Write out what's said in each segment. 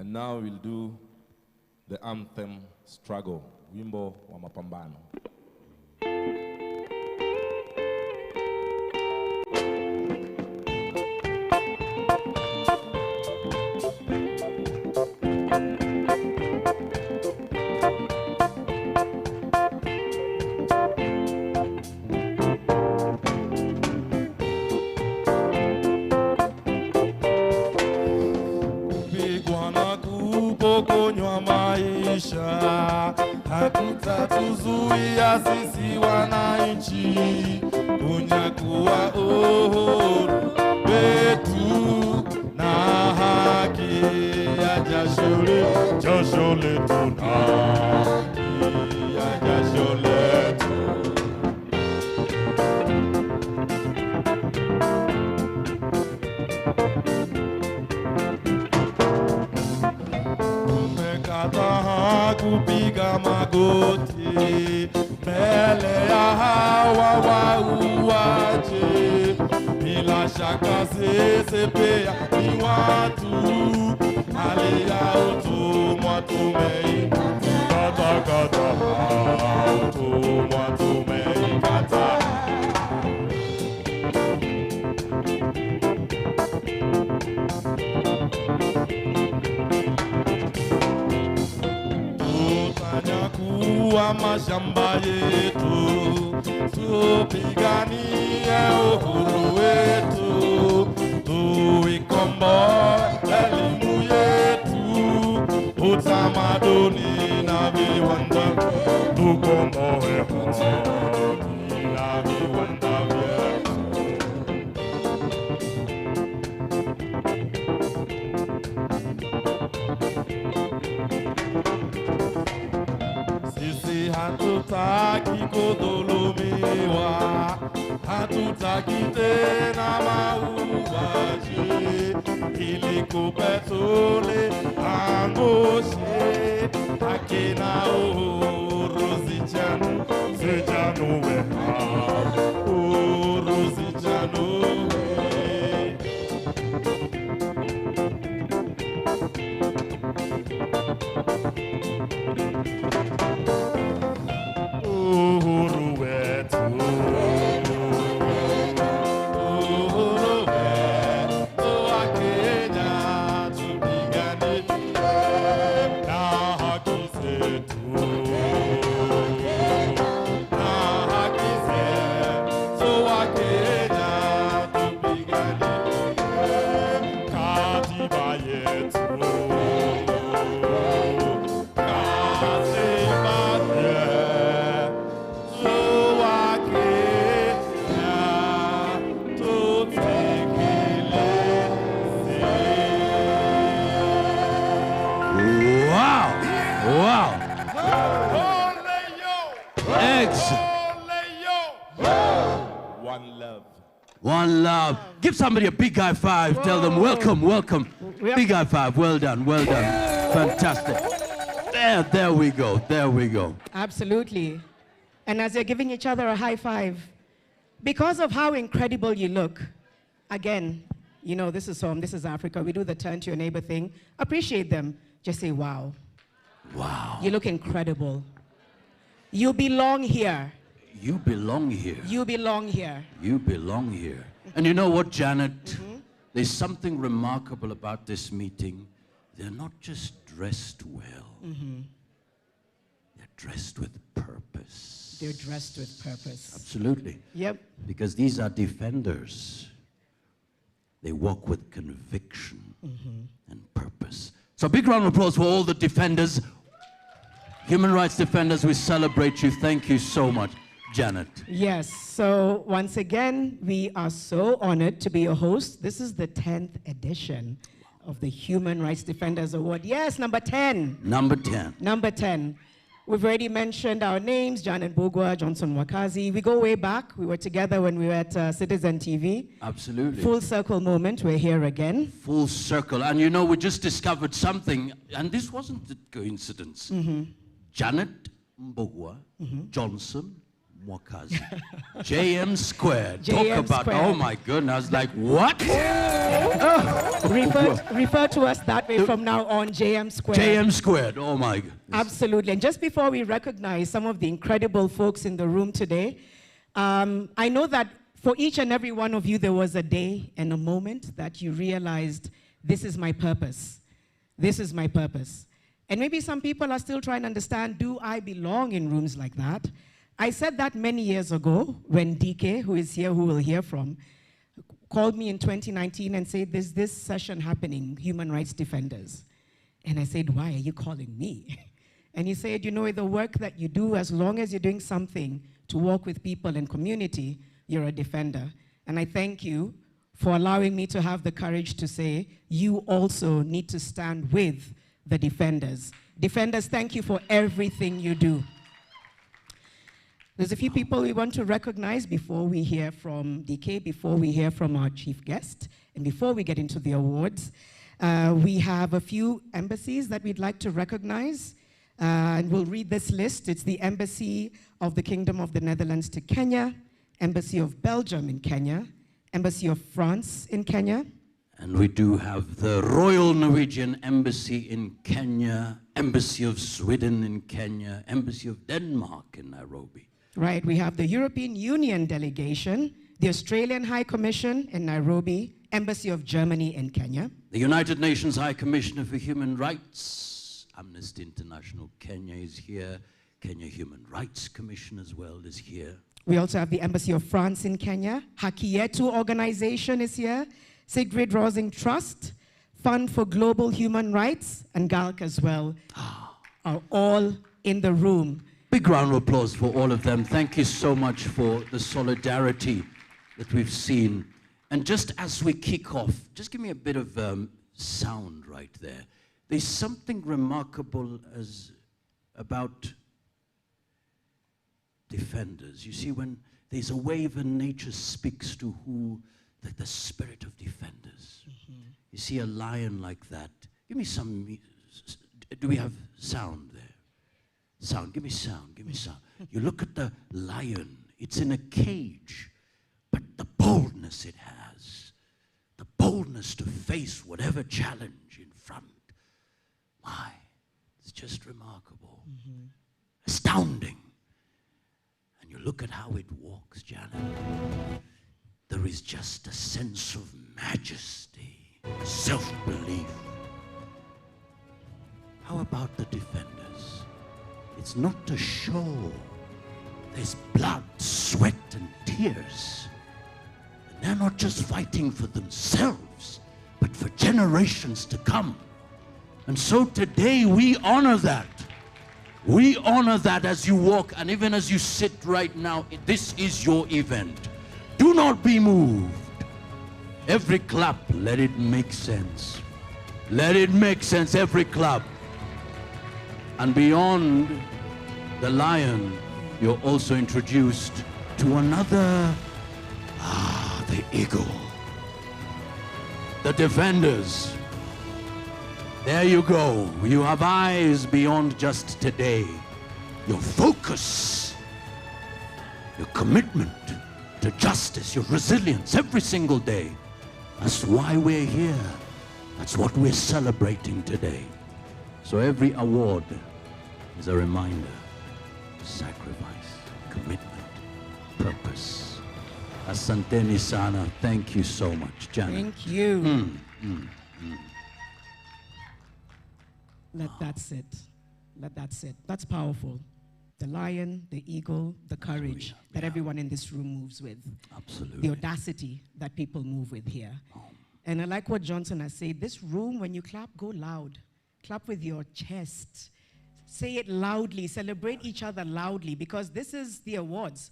And now we'll do the anthem Struggle, wimbo wa mapambano. Kupokonywa maisha hakutatuzuia sisi wananchi kunyakua uhuru wetu na haki ya jasho letu na haki ya jasho letu. Kupiga magoti mbele ya hawa wauaji, bila shaka sisi pia ni watu, hali ya utumwa tumeikata, utumwa tumeikata. Kuwa mashamba yetu, tupiganie uhuru wetu, tuikomboe elimu yetu, utamaduni na viwanda, tukomboe haki na viwanda vyetu. Hatutaki kudhulumiwa, hatutaki tena mauaji, ili kupetule angushe haki na uhuru zijanuwe, uhuru zijanuwe. One love. Give somebody a big high five. Whoa. Tell them welcome, welcome. Big high five. Well done, well done. Fantastic. There we go. There we go. Absolutely. And as you're giving each other a high five, because of how incredible you look, again, you know, this is home, this is Africa. We do the turn to your neighbor thing. Appreciate them. Just say, wow. Wow. You look incredible. You belong here. You belong here. You belong here. You belong here. And you know what, Janet? There's something remarkable about this meeting. They're not just dressed well. They're dressed with purpose. They're dressed with purpose. Absolutely. Yep. Because these are defenders. They walk with conviction and purpose. So big round of applause for all the defenders. Human rights defenders, we celebrate you. Thank you so much, Janet. Yes, so once again, we are so honored to be your host. This is the 10th edition of the Human Rights Defenders Award. Yes, number 10. Number 10. Number 10. We've already mentioned our names, Janet Bugwa, Johnson Wakazi. We go way back. We were together when we were at Citizen TV. Absolutely. Full circle moment. We're here again. Full circle. And you know, we just discovered something, and this wasn't a coincidence. Janet Mbugua, Johnson Mwakazi. JM squared. JM Talk about, squared. oh my goodness, I was like, what? Refer to us that way from now on, JM squared. JM squared, oh my goodness. Absolutely. And just before we recognize some of the incredible folks in the room today, I know that for each and every one of you, there was a day and a moment that you realized, this is my purpose. This is my purpose. And maybe some people are still trying to understand, do I belong in rooms like that? I said that many years ago when DK, who is here, who we'll hear from, called me in 2019 and said, there's this session happening, human rights defenders. And I said, why are you calling me? And he said, you know, the work that you do, as long as you're doing something to work with people and community, you're a defender. And I thank you for allowing me to have the courage to say, you also need to stand with the defenders. Defenders, thank you for everything you do. There's a few people we want to recognize before we hear from DK, before we hear from our chief guest, and before we get into the awards. We have a few embassies that we'd like to recognize, and we'll read this list. It's the Embassy of the Kingdom of the Netherlands to Kenya, Embassy of Belgium in Kenya, Embassy of France in Kenya. And we do have the Royal Norwegian Embassy in Kenya, Embassy of Sweden in Kenya, Embassy of Denmark in Nairobi. Right, we have the European Union delegation, the Australian High Commission in Nairobi, Embassy of Germany in Kenya. The United Nations High Commissioner for Human Rights, Amnesty International Kenya is here. Kenya Human Rights Commission as well is here. We also have the Embassy of France in Kenya. Haki Yetu organization is here. Sigrid Rosing Trust, Fund for Global Human Rights, and GALC as well are all in the room. Big round of applause for all of them. Thank you so much for the solidarity that we've seen. And just as we kick off, just give me a bit of sound right there. There's something remarkable about defenders. You see, when there's a wave and nature speaks to who, the spirit of defenders. Mm-hmm. You see a lion like that. Give me some, do we have sound there? Sound, give me sound, give me sound. You look at the lion, it's in a cage, but the boldness it has, the boldness to face whatever challenge in front. My, it's just remarkable, astounding. And you look at how it walks, Janet. There is just a sense of majesty, self-belief. How about the defenders? It's not a show. There's blood, sweat, and tears. And they're not just fighting for themselves, but for generations to come. And so today we honor that. We honor that as you walk, and even as you sit right now, this is your event. Do not be moved. Every clap, let it make sense. Let it make sense, every clap. And beyond the lion, you're also introduced to another, the eagle. The defenders. There you go. You have eyes beyond just today. Your focus, your commitment to justice, your resilience every single day. That's why we're here. That's what we're celebrating today. So every award is a reminder, sacrifice, commitment, purpose. Asanteni sana. Thank you so much, Janet. Thank you. Let that sit. Let that sit. That's powerful. The lion, the eagle, the courage that everyone in this room moves with. Absolutely. The audacity that people move with here. And I like what Johnson has said. This room, when you clap, go loud. Clap with your chest. Say it loudly. Celebrate each other loudly, because this is the awards.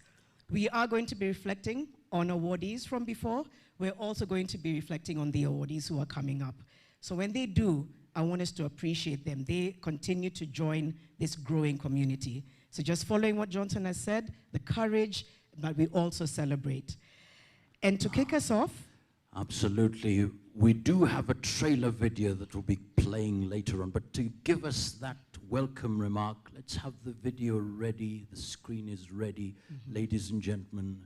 We are going to be reflecting on awardees from before. We're also going to be reflecting on the awardees who are coming up. So when they do, I want us to appreciate them. They continue to join this growing community. So just following what Johnson has said, the courage, but we also celebrate. And to kick us off. Absolutely. We do have a trailer video that will be playing later on, but to give us that welcome remark. Let's have the video ready. The screen is ready. Ladies and gentlemen,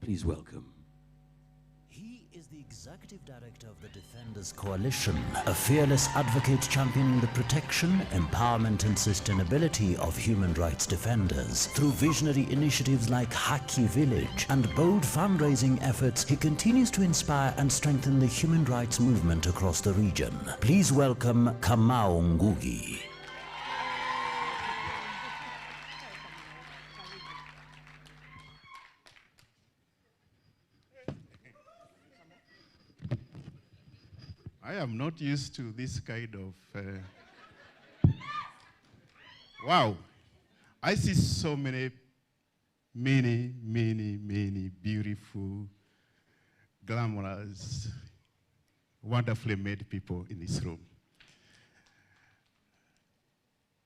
please welcome. He is the Executive Director of the Defenders Coalition, a fearless advocate championing the protection, empowerment and sustainability of human rights defenders. Through visionary initiatives like Haki Village and bold fundraising efforts, he continues to inspire and strengthen the human rights movement across the region. Please welcome Kamau Ngugi. I am not used to this kind of... Wow. I see so many beautiful, glamorous, wonderfully made people in this room.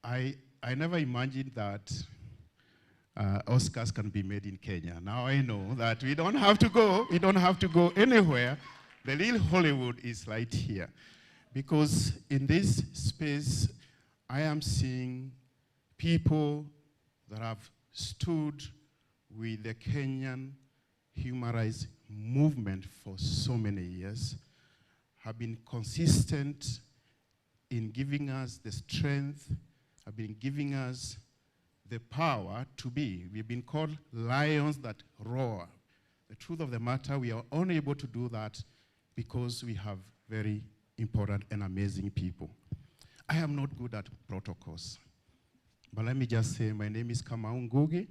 I never imagined that Oscars can be made in Kenya. Now I know that we don't have to go anywhere. The real Hollywood is right here. Because in this space, I am seeing people that have stood with the Kenyan human rights movement for so many years, have been consistent in giving us the strength, have been giving us the power to be. We've been called lions that roar. The truth of the matter, we are unable to do that because we have very important and amazing people. I am not good at protocols, but let me just say my name is Kamau Ngugi.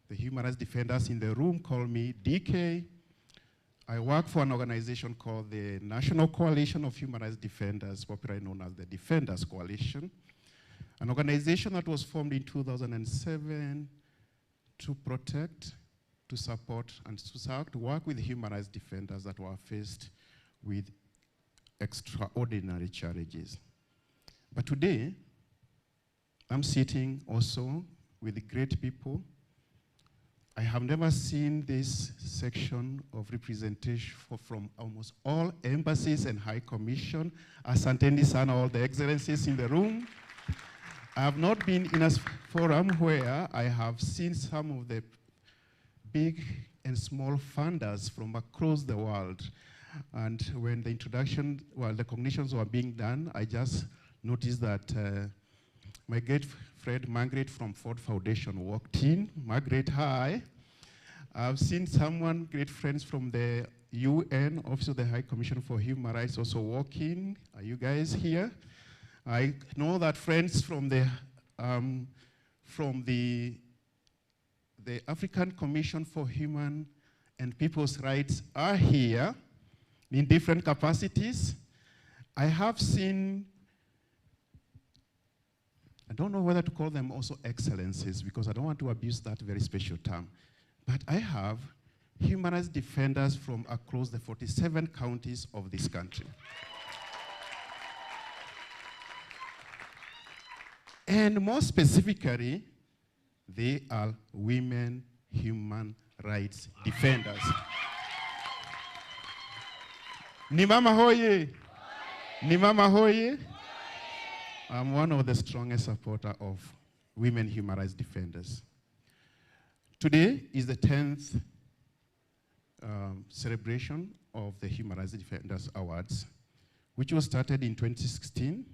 The human rights defenders in the room call me DK. I work for an organization called the National Coalition of Human Rights Defenders, popularly known as the Defenders Coalition, an organization that was formed in 2007 to protect, to support, and to work with human rights defenders that were faced with extraordinary challenges. But today, I'm sitting also with great people. I have never seen this section of representation from almost all embassies and high commission. Asanteni sana, all the excellencies in the room. I have not been in a forum where I have seen some of the big and small funders from across the world. And when the introduction, well, the cognitions were being done, I just noticed that my great friend Margaret from Ford Foundation walked in. Margaret, hi. I've seen someone, great friends from the UN, Office of the High Commission for Human Rights also walk in. Are you guys here? I know that friends from the African Commission for Human and People's Rights are here in different capacities. I have seen, I don't know whether to call them also excellencies because I don't want to abuse that very special term, but I have human rights defenders from across the 47 counties of this country. And more specifically, they are women human rights defenders. Ni mama hoye? Ni mama hoye? I'm one of the strongest supporters of women human rights defenders. Today is the 10th celebration of the Human Rights Defenders Awards, which was started in 2016.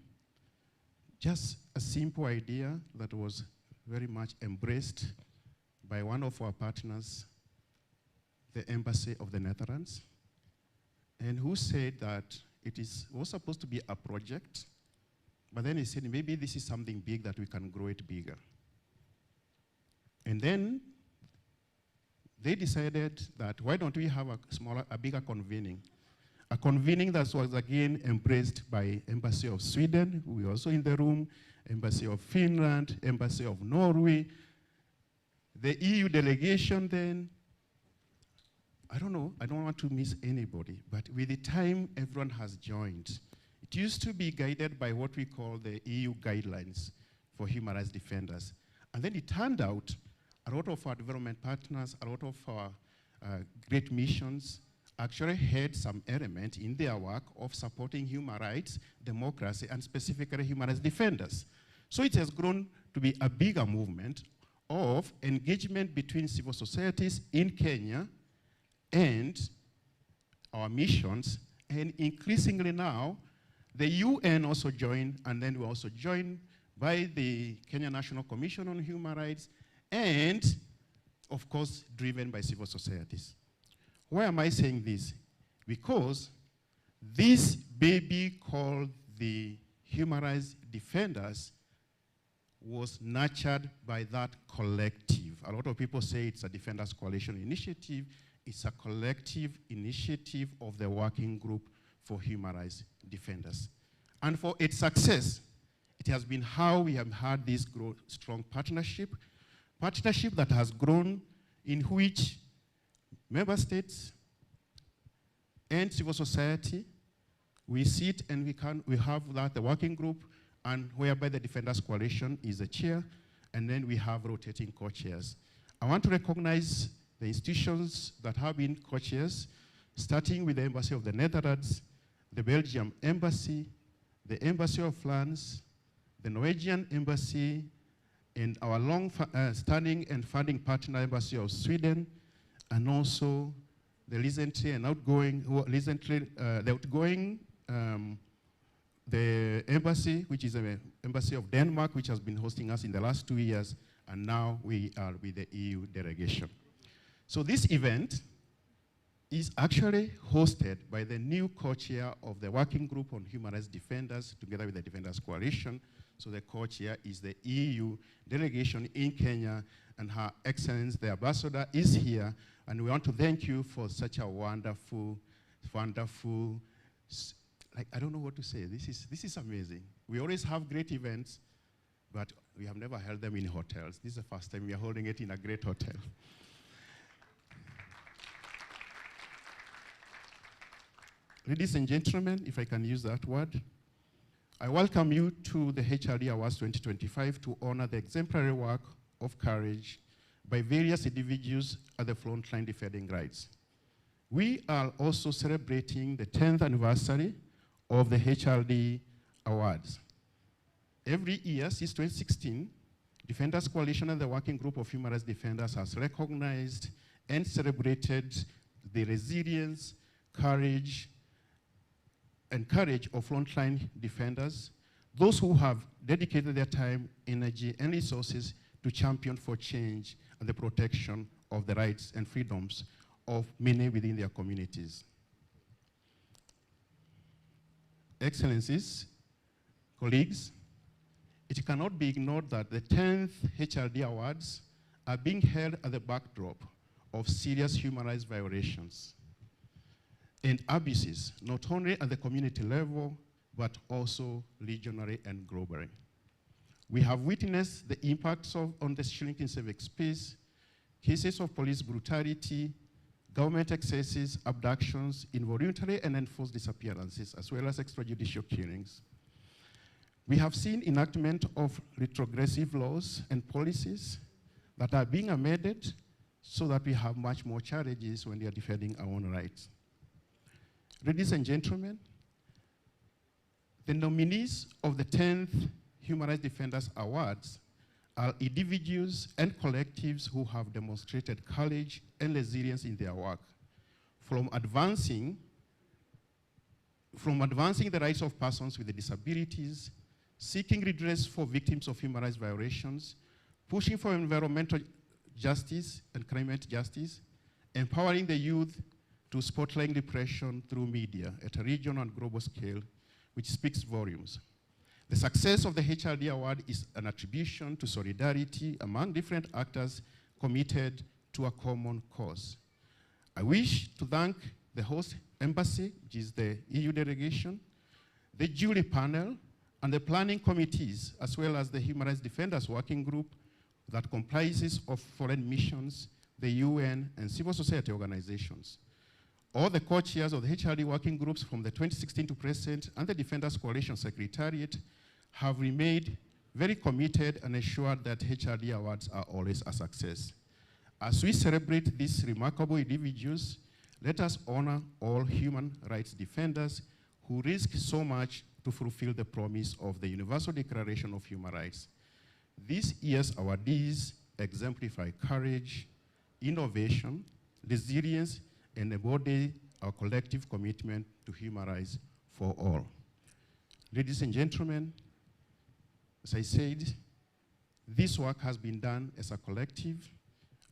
Just a simple idea that was very much embraced by one of our partners, the Embassy of the Netherlands, and who said that was supposed to be a project, but then he said, maybe this is something big that we can grow it bigger. And then they decided that why don't we have a bigger convening? A convening that was again embraced by Embassy of Sweden, who were also in the room, Embassy of Finland, Embassy of Norway, the EU delegation then. I don't know, I don't want to miss anybody, but with the time everyone has joined. It used to be guided by what we call the EU guidelines for human rights defenders. And then it turned out a lot of our development partners, a lot of our great missions actually had some element in their work of supporting human rights, democracy, and specifically human rights defenders. So it has grown to be a bigger movement of engagement between civil societies in Kenya and our missions, and increasingly now, the UN also joined, and then we also joined by the Kenya National Commission on Human Rights, and of course, driven by civil societies. Why am I saying this? Because this baby called the Human Rights Defenders was nurtured by that collective. A lot of people say it's a Defenders Coalition initiative. It's a collective initiative of the Working Group for Human Rights Defenders. And for its success, it has been how we have had this strong partnership that has grown, in which member states and civil society, we sit and we have that, the working group, and whereby the Defenders Coalition is the chair, and then we have rotating co-chairs. I want to recognize the institutions that have been co-chairs, starting with the Embassy of the Netherlands, the Belgium Embassy, the Embassy of France, the Norwegian Embassy, and our long-standing and funding partner Embassy of Sweden, and also the recently and the embassy, which is the Embassy of Denmark, which has been hosting us in the last 2 years, and now we are with the EU delegation. So this event is actually hosted by the new co-chair of the Working Group on Human Rights Defenders, together with the Defenders Coalition. So the co-chair is the EU delegation in Kenya, and Her Excellency, the Ambassador, is here. And we want to thank you for such a wonderful, I don't know what to say. This is amazing. We always have great events, but we have never held them in hotels. This is the first time we are holding it in a great hotel. Ladies and gentlemen, if I can use that word, I welcome you to the HRD Awards 2025 to honor the exemplary work of courage by various individuals at the front line defending rights. We are also celebrating the 10th anniversary of the HRD Awards. Every year since 2016, Defenders Coalition and the Working Group of Human Rights Defenders has recognized and celebrated the resilience, courage of frontline defenders, those who have dedicated their time, energy, and resources to champion for change and the protection of the rights and freedoms of many within their communities. Excellencies, colleagues, it cannot be ignored that the 10th HRD Awards are being held at the backdrop of serious human rights violations and abuses, not only at the community level, but also regionally and globally. We have witnessed the impacts on the shrinking civic space, cases of police brutality, government excesses, abductions, involuntary and enforced disappearances, as well as extrajudicial killings. We have seen enactment of retrogressive laws and policies that are being amended so that we have much more challenges when we are defending our own rights. Ladies and gentlemen, the nominees of the 10th Human Rights Defenders Awards are individuals and collectives who have demonstrated courage and resilience in their work, from advancing the rights of persons with disabilities, seeking redress for victims of human rights violations, pushing for environmental justice and climate justice, empowering the youth to spotlight depression through media at a regional and global scale, which speaks volumes. The success of the HRD Award is an attribution to solidarity among different actors committed to a common cause. I wish to thank the host embassy, which is the EU delegation, the jury panel, and the planning committees, as well as the Human Rights Defenders Working Group that comprises of foreign missions, the UN, and civil society organizations. All the co-chairs of the HRD working groups from the 2016 to present and the Defenders Coalition Secretariat have remained very committed and assured that HRD Awards are always a success. As we celebrate these remarkable individuals, Let us honor all human rights defenders who risk so much to fulfill the promise of the Universal Declaration of Human Rights. This year's awardees exemplify courage, innovation, resilience, and embody our collective commitment to human rights for all. Ladies and gentlemen, as I said, this work has been done as a collective,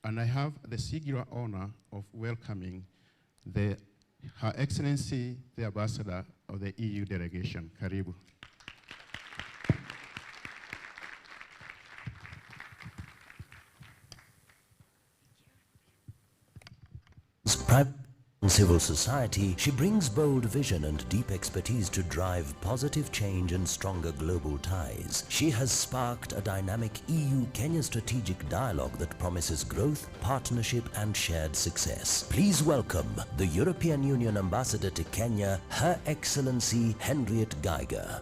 and I have the singular honor of welcoming Her Excellency, the Ambassador of the EU delegation. Karibu. Private and civil society, she brings bold vision and deep expertise to drive positive change and stronger global ties. She has sparked a dynamic EU-Kenya strategic dialogue that promises growth, partnership and shared success. Please welcome the European Union Ambassador to Kenya, Her Excellency Henriette Geiger.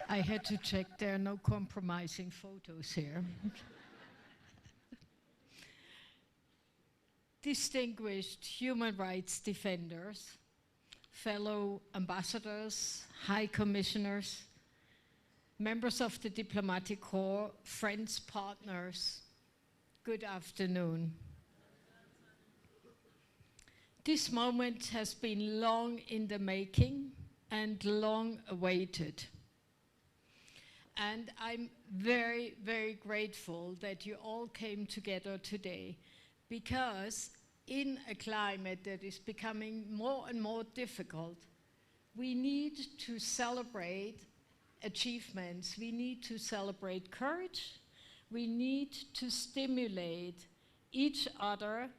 I had to check there are no compromising photos here. Distinguished human rights defenders, fellow ambassadors, high commissioners, members of the diplomatic corps, friends, partners, good afternoon. This moment has been long in the making and long awaited. And I'm very, very grateful that you all came together today, because in a climate that is becoming more and more difficult, we need to celebrate achievements, we need to celebrate courage, we need to stimulate each other,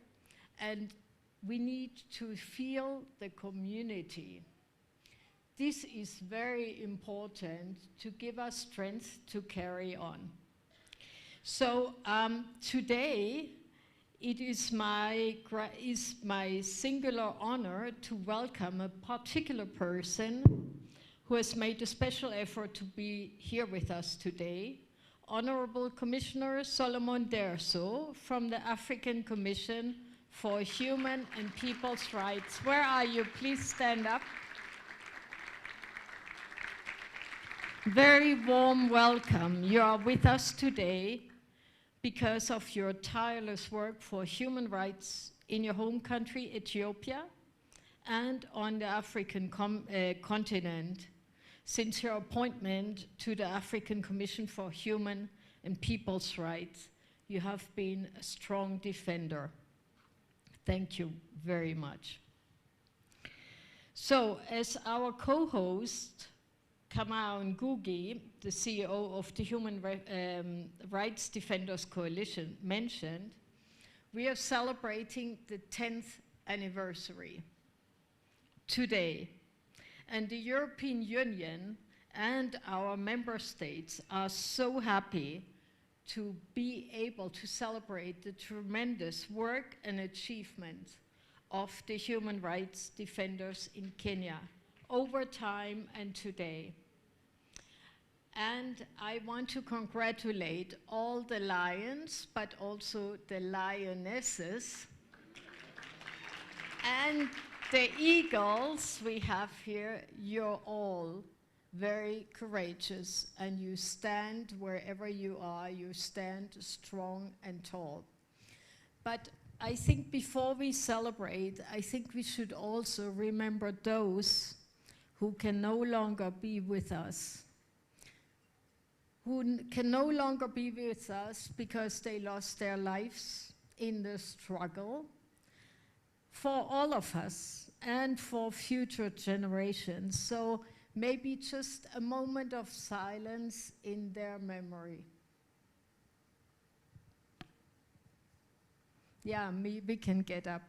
and we need to feel the community. This is very important to give us strength to carry on. So today, it is my singular honor to welcome a particular person who has made a special effort to be here with us today, Honorable Commissioner Solomon Derso from the African Commission for Human and People's Rights. Where are you? Please stand up. Very warm welcome. You are with us today because of your tireless work for human rights in your home country, Ethiopia, and on the African continent. Since your appointment to the African Commission for Human and People's Rights, you have been a strong defender. Thank you very much. So, as our co-host, Kamau Ngugi, the CEO of the Human Rights Defenders Coalition, mentioned, we are celebrating the 10th anniversary today. And the European Union and our member states are so happy to be able to celebrate the tremendous work and achievement of the human rights defenders in Kenya over time and today. And I want to congratulate all the lions, but also the lionesses, and the eagles we have here. You're all very courageous, and you stand wherever you are, you stand strong and tall. But I think before we celebrate, I think we should also remember those who can no longer be with us, who can no longer be with us because they lost their lives in the struggle, for all of us and for future generations. So maybe just a moment of silence in their memory. Yeah, we can get up.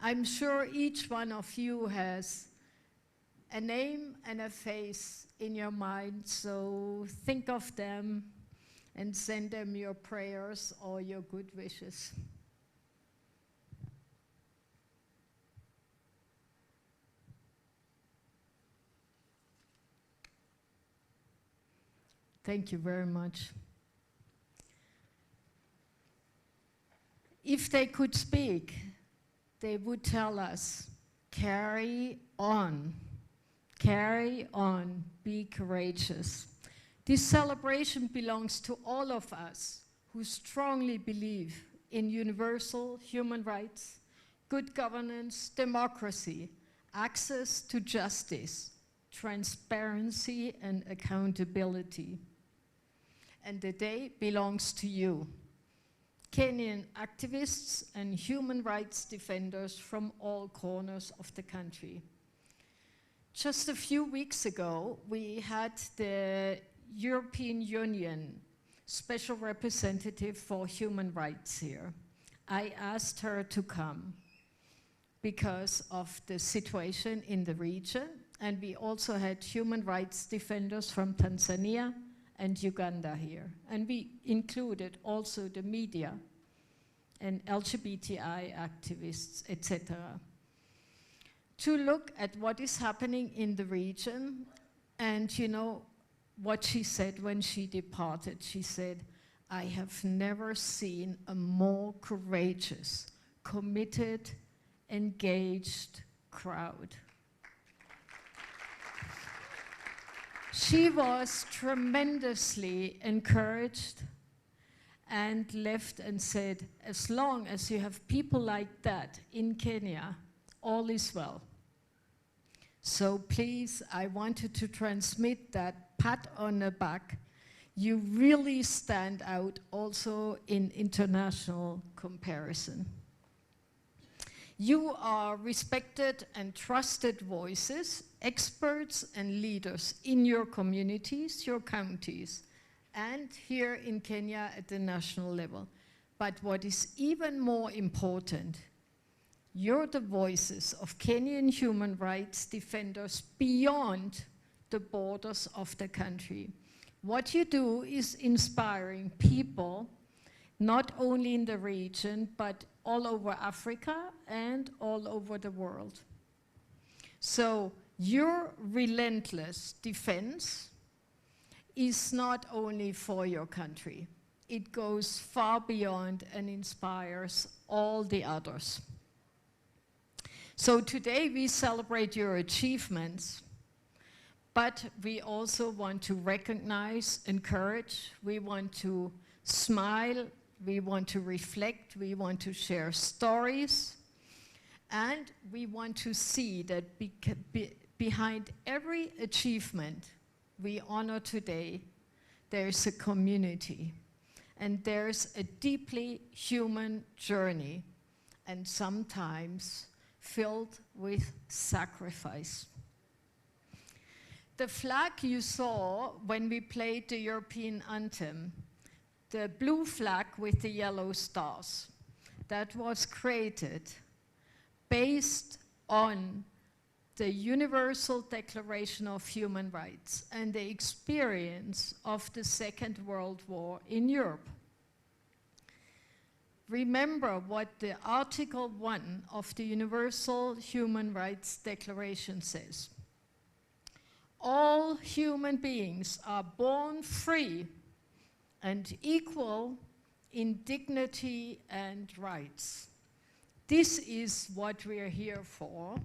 I'm sure each one of you has a name and a face in your mind, so think of them and send them your prayers or your good wishes. Thank you very much. if they could speak, they would tell us, carry on, be courageous. This celebration belongs to all of us who strongly believe in universal human rights, good governance, democracy, access to justice, transparency and accountability. And the day belongs to you, Kenyan activists and human rights defenders from all corners of the country. Just a few weeks ago, we had the European Union Special Representative for Human Rights here. I asked her to come because of the situation in the region, and we also had human rights defenders from Tanzania and Uganda here. And we included also the media and LGBTI activists, etc., to look at what is happening in the region. And you know what she said when she departed? She said, I have never seen a more courageous, committed, engaged crowd. She was tremendously encouraged and left and said, as long as you have people like that in Kenya, all is well. So please, I wanted to transmit that pat on the back. You really stand out also in international comparison. You are respected and trusted voices, experts and leaders in your communities, your counties, and here in Kenya at the national level. But what is even more important, you're the voices of Kenyan human rights defenders beyond the borders of the country. What you do is inspiring people, not only in the region, but all over Africa and all over the world. So your relentless defense is not only for your country, it goes far beyond and inspires all the others. So today we celebrate your achievements, but we also want to recognize, encourage, we want to smile, we want to reflect, we want to share stories, and we want to see that behind every achievement we honor today, there's a community, and there's a deeply human journey, and sometimes filled with sacrifice. The flag you saw when we played the European anthem, the blue flag with the yellow stars, that was created based on the Universal Declaration of Human Rights and the experience of the Second World War in Europe. Remember what the Article 1 of the Universal Human Rights Declaration says. All human beings are born free and equal in dignity and rights. This is what we are here for,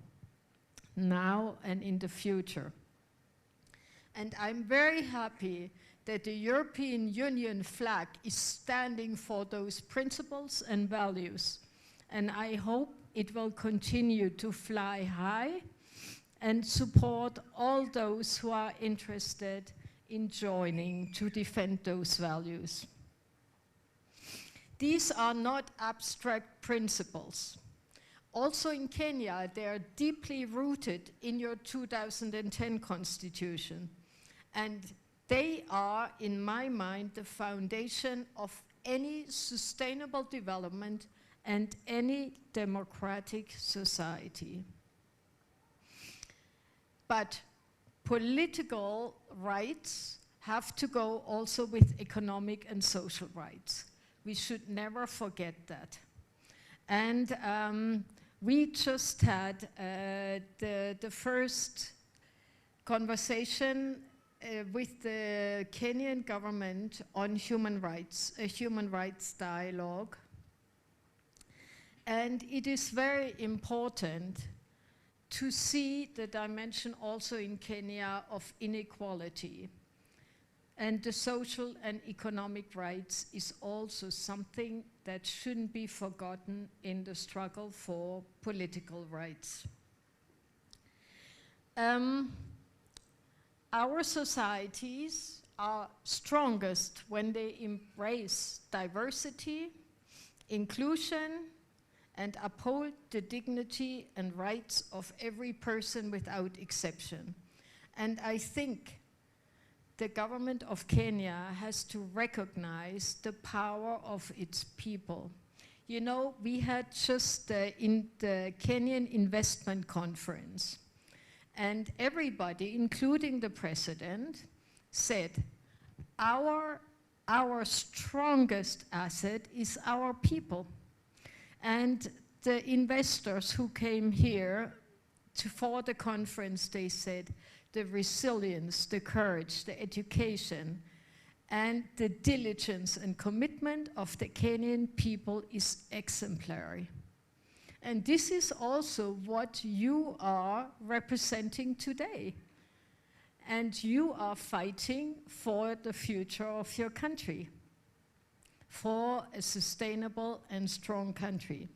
now and in the future. And I'm very happy that the European Union flag is standing for those principles and values. And I hope it will continue to fly high and support all those who are interested in joining to defend those values. These are not abstract principles. Also in Kenya, they are deeply rooted in your 2010 constitution. And they are, in my mind, the foundation of any sustainable development and any democratic society. But political rights have to go also with economic and social rights. We should never forget that. And we just had the first conversation with the Kenyan government on human rights, a human rights dialogue. And it is very important to see the dimension also in Kenya of inequality. And the social and economic rights is also something that shouldn't be forgotten in the struggle for political rights. Our societies are strongest when they embrace diversity, inclusion, and uphold the dignity and rights of every person without exception. And I think the government of Kenya has to recognize the power of its people. You know, we had just in the Kenyan Investment Conference, and everybody, including the president, said, our strongest asset is our people. And the investors who came here for the conference, they said, the resilience, the courage, the education, and the diligence and commitment of the Kenyan people is exemplary. And this is also what you are representing today. And you are fighting for the future of your country, for a sustainable and strong country.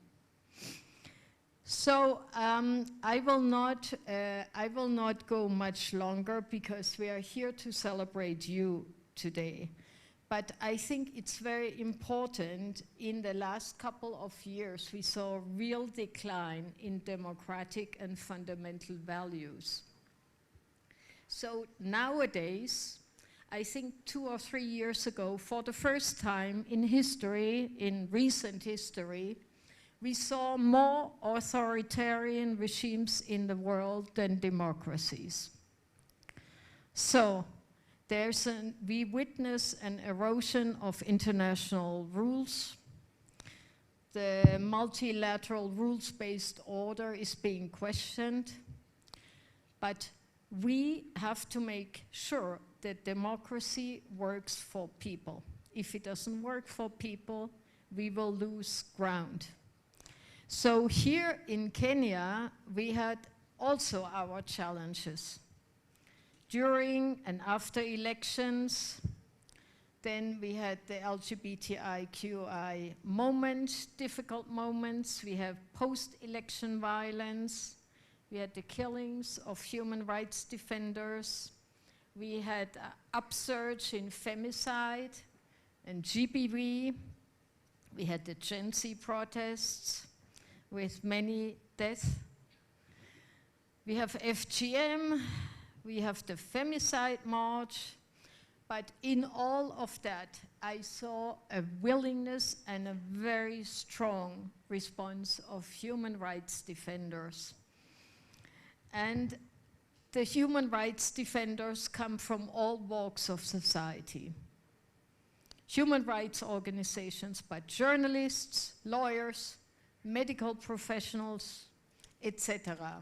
So I will not go much longer because we are here to celebrate you today. But I think it's very important. In the last couple of years, we saw a real decline in democratic and fundamental values. So nowadays, I think 2 or 3 years ago, for the first time in history, in recent history, we saw more authoritarian regimes in the world than democracies. So we witness an erosion of international rules. The multilateral rules-based order is being questioned. But we have to make sure that democracy works for people. If it doesn't work for people, we will lose ground. So here in Kenya, we had also our challenges. During and after elections, then we had the LGBTIQI moments, difficult moments. We have post-election violence. We had the killings of human rights defenders. We had an upsurge in femicide and GBV. We had the Gen Z protests with many deaths. We have FGM. We have the femicide march. But in all of that, I saw a willingness and a very strong response of human rights defenders. And the human rights defenders come from all walks of society. Human rights organizations, but journalists, lawyers, medical professionals, etc.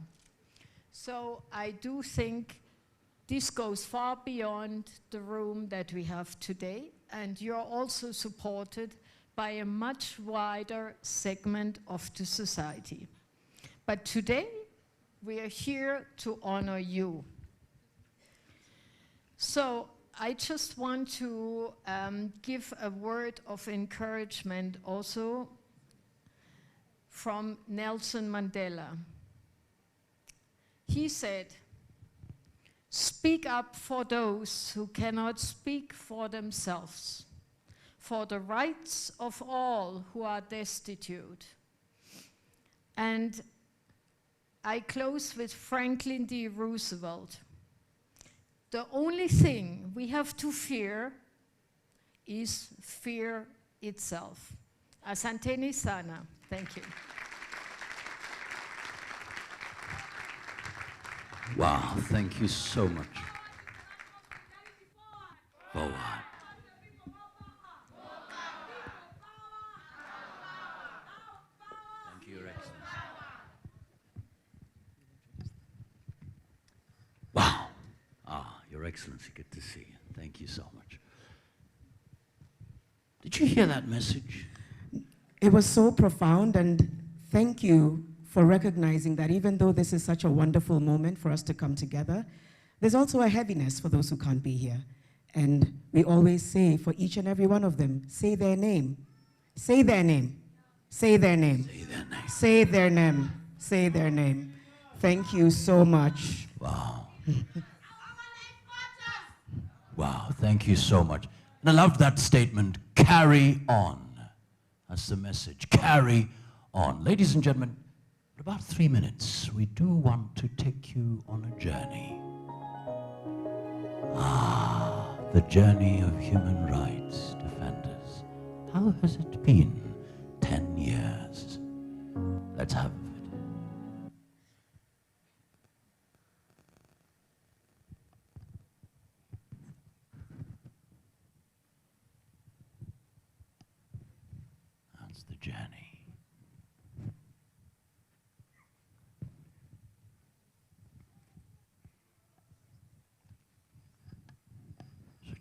So I do think this goes far beyond the room that we have today, and you're also supported by a much wider segment of the society. But today, we are here to honor you. So I just want to give a word of encouragement also from Nelson Mandela. He said, "Speak up for those who cannot speak for themselves, for the rights of all who are destitute." And I close with Franklin D. Roosevelt. The only thing we have to fear is fear itself. Asanteni sana. Thank you. Wow, thank you so much. Forward. Thank you, Your Excellency. Wow. Your Excellency, good to see you. Thank you so much. Did you hear that message? It was so profound, and thank you for recognizing that even though this is such a wonderful moment for us to come together, there's also a heaviness for those who can't be here. And we always say for each and every one of them, say their name. Say their name. Say their name. Say their name. Say their name. Thank you so much. Wow. Wow, thank you so much. And I loved that statement, carry on. That's the message, carry on. Ladies and gentlemen, in about 3 minutes, we do want to take you on a journey. The journey of human rights defenders. How has it been? 10 years. Let's have it. That's the journey.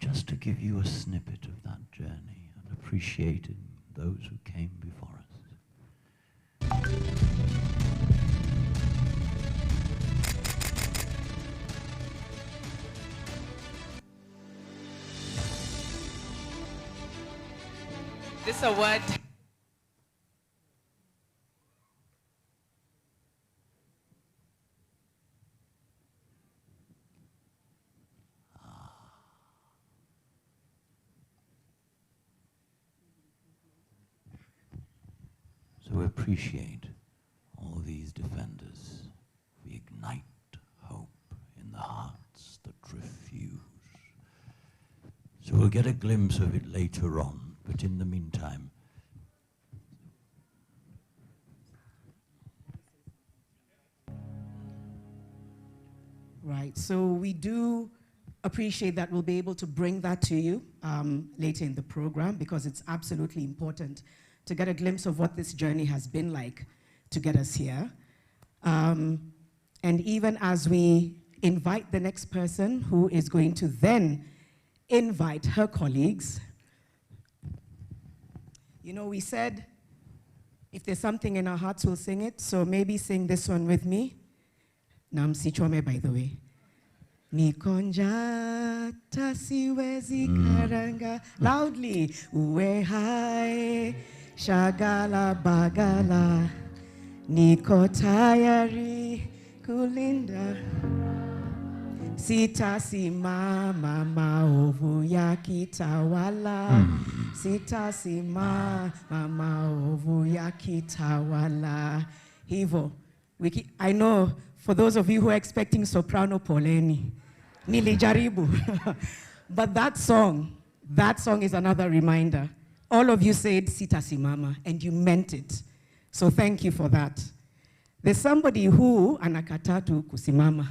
Just to give you a snippet of that journey and appreciating those who came before us. This award So we appreciate all these defenders. We ignite hope in the hearts that refuse. So we'll get a glimpse of it later on, but in the meantime, Right, so we do appreciate that we'll be able to bring that to you later in the program, because it's absolutely important to get a glimpse of what this journey has been like to get us here. And even as we invite the next person who is going to then invite her colleagues, you know, we said if there's something in our hearts, we'll sing it. So maybe sing this one with me. Namsi Chome, by the way. Nikonja tasiwezi karanga. Loudly. Uwe hai. Shagala bagala, niko tayari kulinda. Sitasimama maovu yakitawala. Sitasimama maovu yakitawala. Hivo, I know for those of you who are expecting soprano poleni, nilijaribu. But that song is another reminder. All of you said sitasimama, and you meant it. So thank you for that. There's somebody who anakatatu kusimama.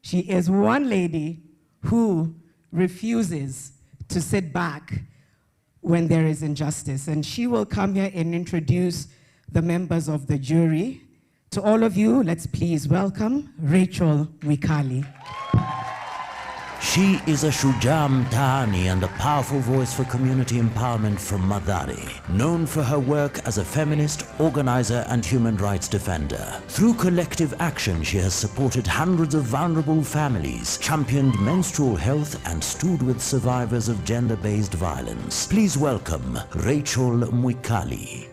She is one lady who refuses to sit back when there is injustice. And she will come here and introduce the members of the jury. To all of you, let's please welcome Rachel Wikali. She is a Shujaa Mtaani and a powerful voice for community empowerment from Mathare, known for her work as a feminist, organizer, and human rights defender. Through collective action, she has supported hundreds of vulnerable families, championed menstrual health, and stood with survivors of gender-based violence. Please welcome Rachel Mwikali.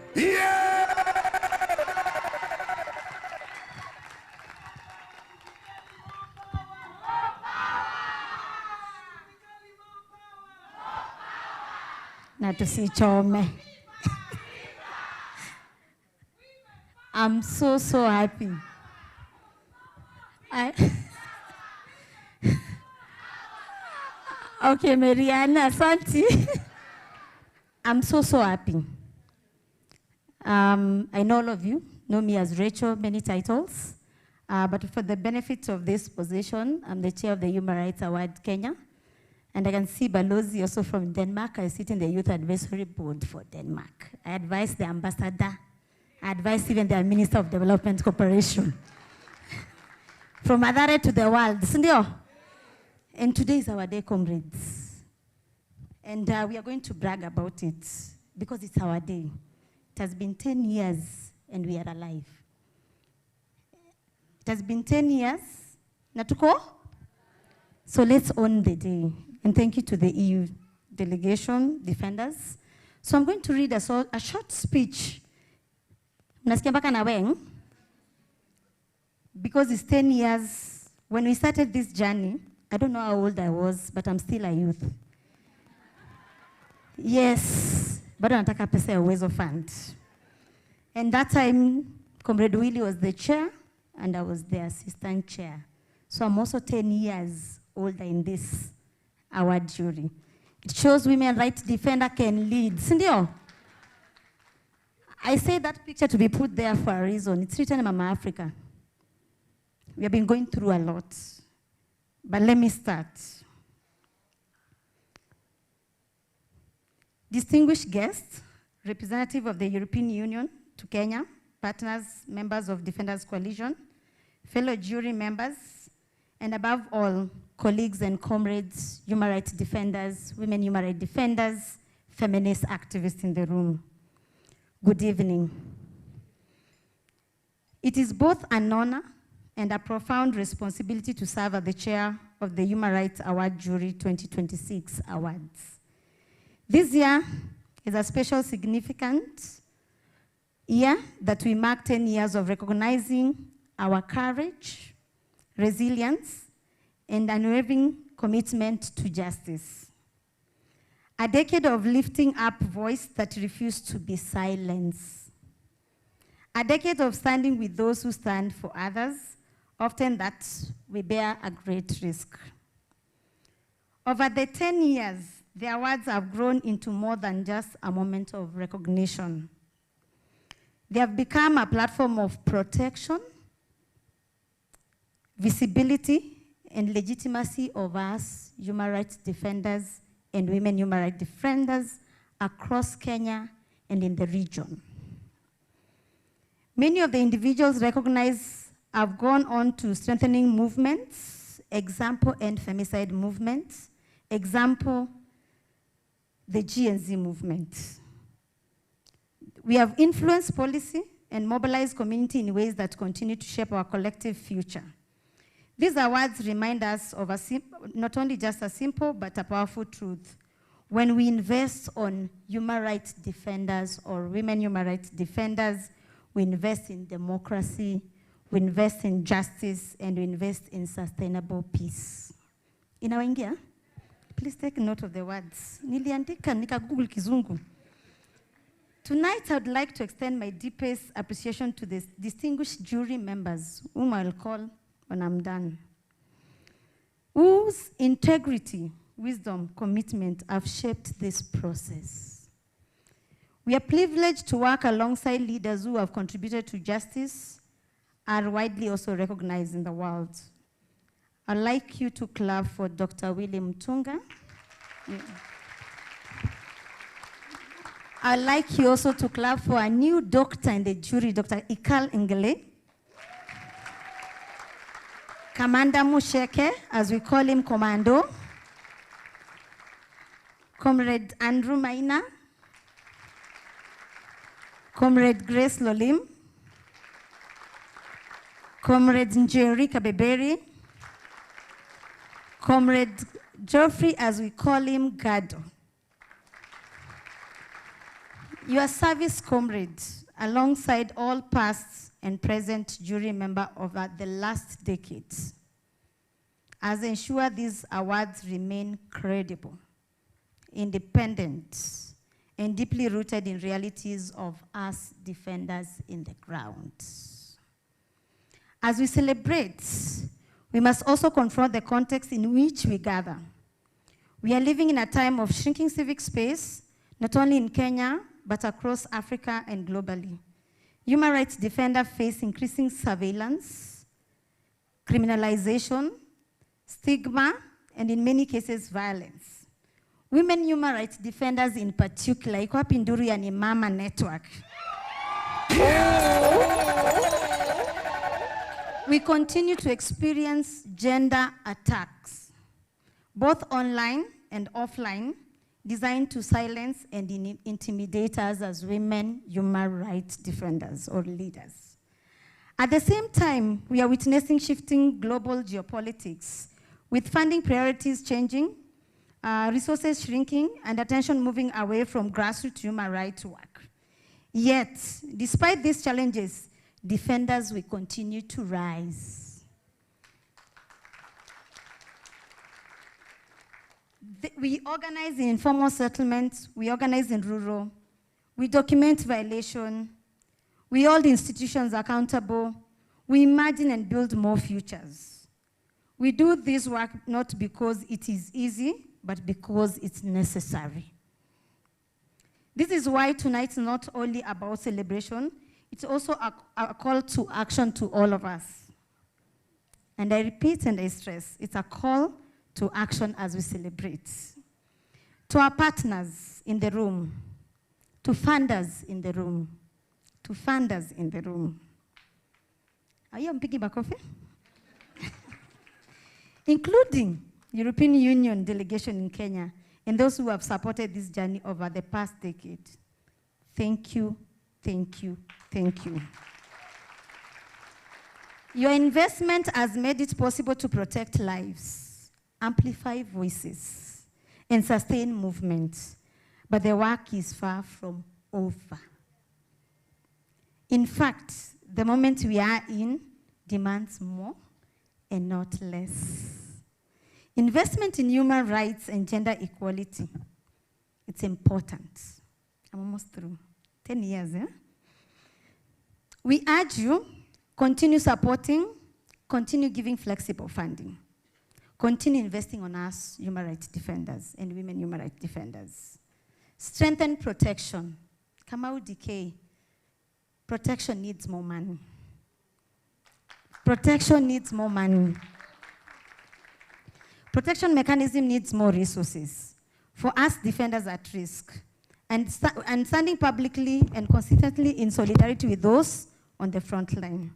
Na tusichome. I'm so happy. Okay, Mariana, Santi. I'm so happy. I know all of you know me as Rachel, many titles. But for the benefit of this position, I'm the chair of the Human Rights Award Kenya. And I can see Balozi also from Denmark. I sit in the Youth Advisory Board for Denmark. I advise the ambassador. I advise even the Minister of Development Cooperation. From Mathare to the world. And today is our day, comrades. And we are going to brag about it because it's our day. It has been 10 years and we are alive. It has been 10 years. Natuko? So let's own the day. And thank you to the EU delegation, defenders. So I'm going to read a short speech. Mnasikia mpaka na weng? Because it's 10 years. When we started this journey, I don't know how old I was, but I'm still a youth. Yes, bado nataka pesa ya Uwezo Fund. And that time, Comrade Willie was the chair, and I was the assistant chair. So I'm also 10 years older in this award jury. It shows women rights defender can lead. Sindio? I say that picture to be put there for a reason. It's written in Mama Africa. We have been going through a lot. But let me start. Distinguished guests, representative of the European Union to Kenya, partners, members of Defenders Coalition, fellow jury members, and above all, colleagues and comrades, human rights defenders, women human rights defenders, feminist activists in the room. Good evening. It is both an honor and a profound responsibility to serve as the chair of the Human Rights Award Jury 2026 Awards. This year is a special significant year that we mark 10 years of recognizing our courage, resilience, and unwavering commitment to justice. A decade of lifting up voice that refused to be silenced. A decade of standing with those who stand for others, often that we bear a great risk. Over the 10 years, the awards have grown into more than just a moment of recognition. They have become a platform of protection, visibility, and legitimacy of us, human rights defenders and women human rights defenders across Kenya and in the region. Many of the individuals recognized have gone on to strengthening movements, example, and femicide movements, example, the GNZ movement. We have influenced policy and mobilized community in ways that continue to shape our collective future. These awards remind us of not only just a simple, but a powerful truth. When we invest on human rights defenders or women human rights defenders, we invest in democracy, we invest in justice, and we invest in sustainable peace. Inawaingia? Please take note of the words. Niliandika, nika Google Kizungu. Tonight, I would like to extend my deepest appreciation to the distinguished jury members, whom I'll call when I'm done, whose integrity, wisdom, commitment have shaped this process. We are privileged to work alongside leaders who have contributed to justice, are widely also recognized in the world. I'd like you to clap for Dr. William Tunga. Yeah. I'd like you also to clap for a new doctor in the jury, Dr. Ikal Ngele. Commander Musheke, as we call him, Commando. Comrade Andrew Maina. Comrade Grace Lolim. Comrade Njeri Kabeberi. Comrade Geoffrey, as we call him, Gado. Your service comrades, alongside all past and present jury members over the last decades, has ensured these awards remain credible, independent, and deeply rooted in realities of us defenders in the ground. As we celebrate, we must also confront the context in which we gather. We are living in a time of shrinking civic space, not only in Kenya, but across Africa and globally. Human rights defenders face increasing surveillance, criminalization, stigma, and in many cases, violence. Women human rights defenders in particular, iko wapi nduru ya ni Mama Network? We continue to experience gender attacks, both online and offline, designed to silence and intimidate us as women human rights defenders or leaders. At the same time, we are witnessing shifting global geopolitics, with funding priorities changing, resources shrinking, and attention moving away from grassroots human rights work. Yet, despite these challenges, defenders will continue to rise. We organize in informal settlements, we organize in rural, we document violation, we hold institutions accountable, we imagine and build more futures. We do this work not because it is easy, but because it's necessary. This is why tonight is not only about celebration, it's also a call to action to all of us. And I repeat and I stress, it's a call to action as we celebrate. To our partners in the room, to funders in the room, to funders in the room. Are you picking back off? Including European Union delegation in Kenya and those who have supported this journey over the past decade. Thank you, thank you, thank you. Your investment has made it possible to protect lives, amplify voices, and sustain movement, but the work is far from over. In fact, the moment we are in demands more and not less. Investment in human rights and gender equality, it's important. I'm almost through. 10 years, eh? We urge you, continue supporting, continue giving flexible funding, continue investing on us, human rights defenders and women human rights defenders. Strengthen protection. Kamau decay. Protection needs more money. Protection needs more money. Protection mechanism needs more resources for us defenders at risk and standing publicly and consistently in solidarity with those on the front line.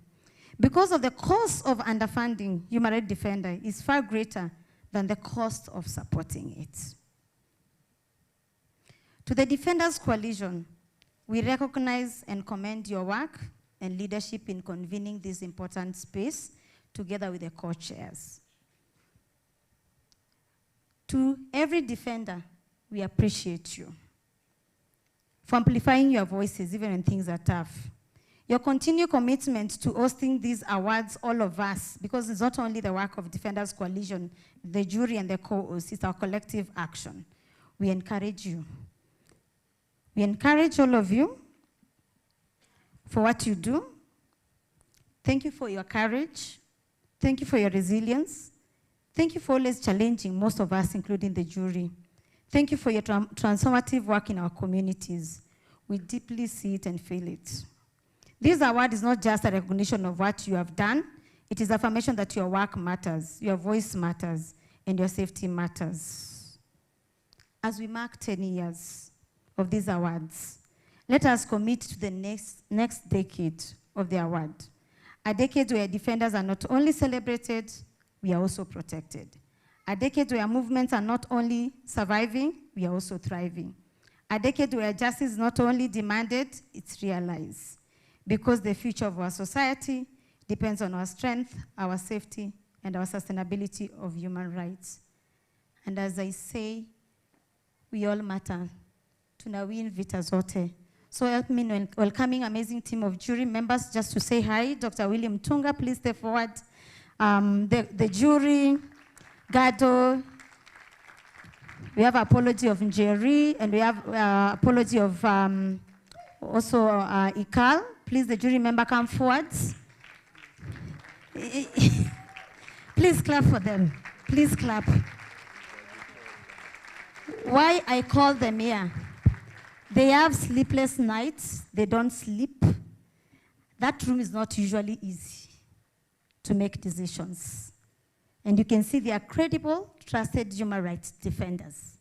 Because of the cost of underfunding human rights defender is far greater than the cost of supporting it. To the Defenders Coalition, we recognize and commend your work and leadership in convening this important space together with the co-chairs. To every defender, we appreciate you for amplifying your voices even when things are tough. Your continued commitment to hosting these awards, all of us, because it's not only the work of Defenders Coalition, the jury and the co-hosts, it's our collective action. We encourage you. We encourage all of you for what you do. Thank you for your courage. Thank you for your resilience. Thank you for always challenging most of us, including the jury. Thank you for your transformative work in our communities. We deeply see it and feel it. This award is not just a recognition of what you have done. It is affirmation that your work matters, your voice matters, and your safety matters. As we mark 10 years of these awards, let us commit to the next decade of the award. A decade where defenders are not only celebrated, we are also protected. A decade where movements are not only surviving, we are also thriving. A decade where justice is not only demanded, it's realized. Because the future of our society depends on our strength, our safety, and our sustainability of human rights. And as I say, we all matter. Tunawin vita zote. So help me in welcoming amazing team of jury members just to say hi. Dr. William Tunga, please step forward. The jury, Gado, we have apology of Njeri, and we have apology of also Ikal. Please, the jury member, come forward. Please clap for them. Please clap. Why I call them here? They have sleepless nights. They don't sleep. That room is not usually easy to make decisions. And you can see they are credible, trusted human rights defenders.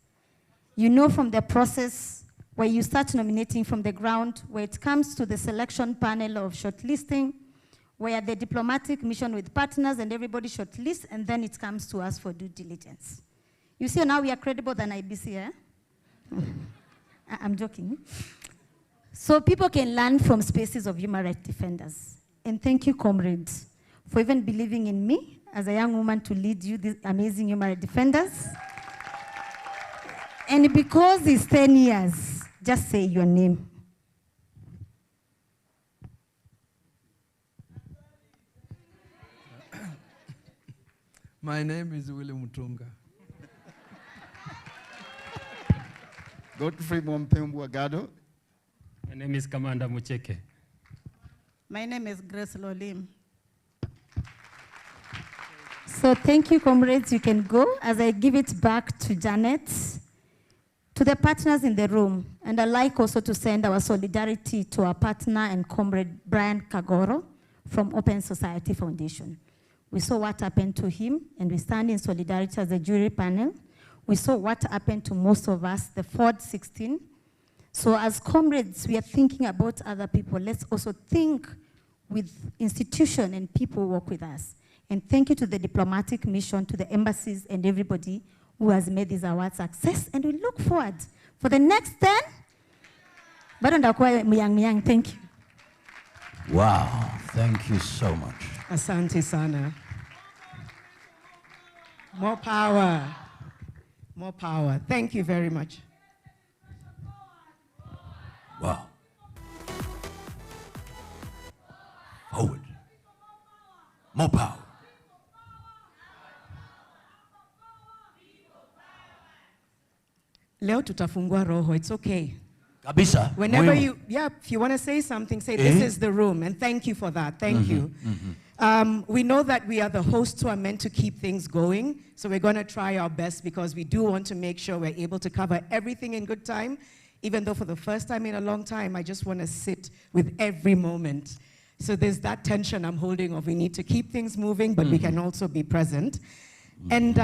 You know from the process where you start nominating from the ground, where it comes to the selection panel of shortlisting, where the diplomatic mission with partners and everybody shortlists, and then it comes to us for due diligence. You see now we are credible than IBC, eh? I'm joking. So people can learn from spaces of human rights defenders. And thank you, comrades, for even believing in me as a young woman to lead you, these amazing human rights defenders. And because it's 10 years, just say your name. My name is William Mutunga. Godfrey Mompembu Agado. My name is Commander Mucheke. My name is Grace Lolim. So thank you, comrades. You can go as I give it back to Janet, to the partners in the room. And I'd like also to send our solidarity to our partner and comrade Brian Kagoro from Open Society Foundation. We saw what happened to him, and we stand in solidarity as a jury panel. We saw what happened to most of us, the Ford 16. So as comrades, we are thinking about other people. Let's also think with institutions and people who work with us. And thank you to the diplomatic mission, to the embassies and everybody who has made this award success. And we look forward for the next 10. Thank you. Wow, thank you so much. Asante sana. More power. More power. Thank you very much. Wow. Forward. More power. Leo tutafungua roho. It's okay. Kabisa. Whenever if you want to say something, say this is the room. And thank you for that. Thank you. We know that we are the hosts who are meant to keep things going. So we're going to try our best because we do want to make sure we're able to cover everything in good time. Even though for the first time in a long time, I just want to sit with every moment. So there's that tension I'm holding of we need to keep things moving, but we can also be present. And,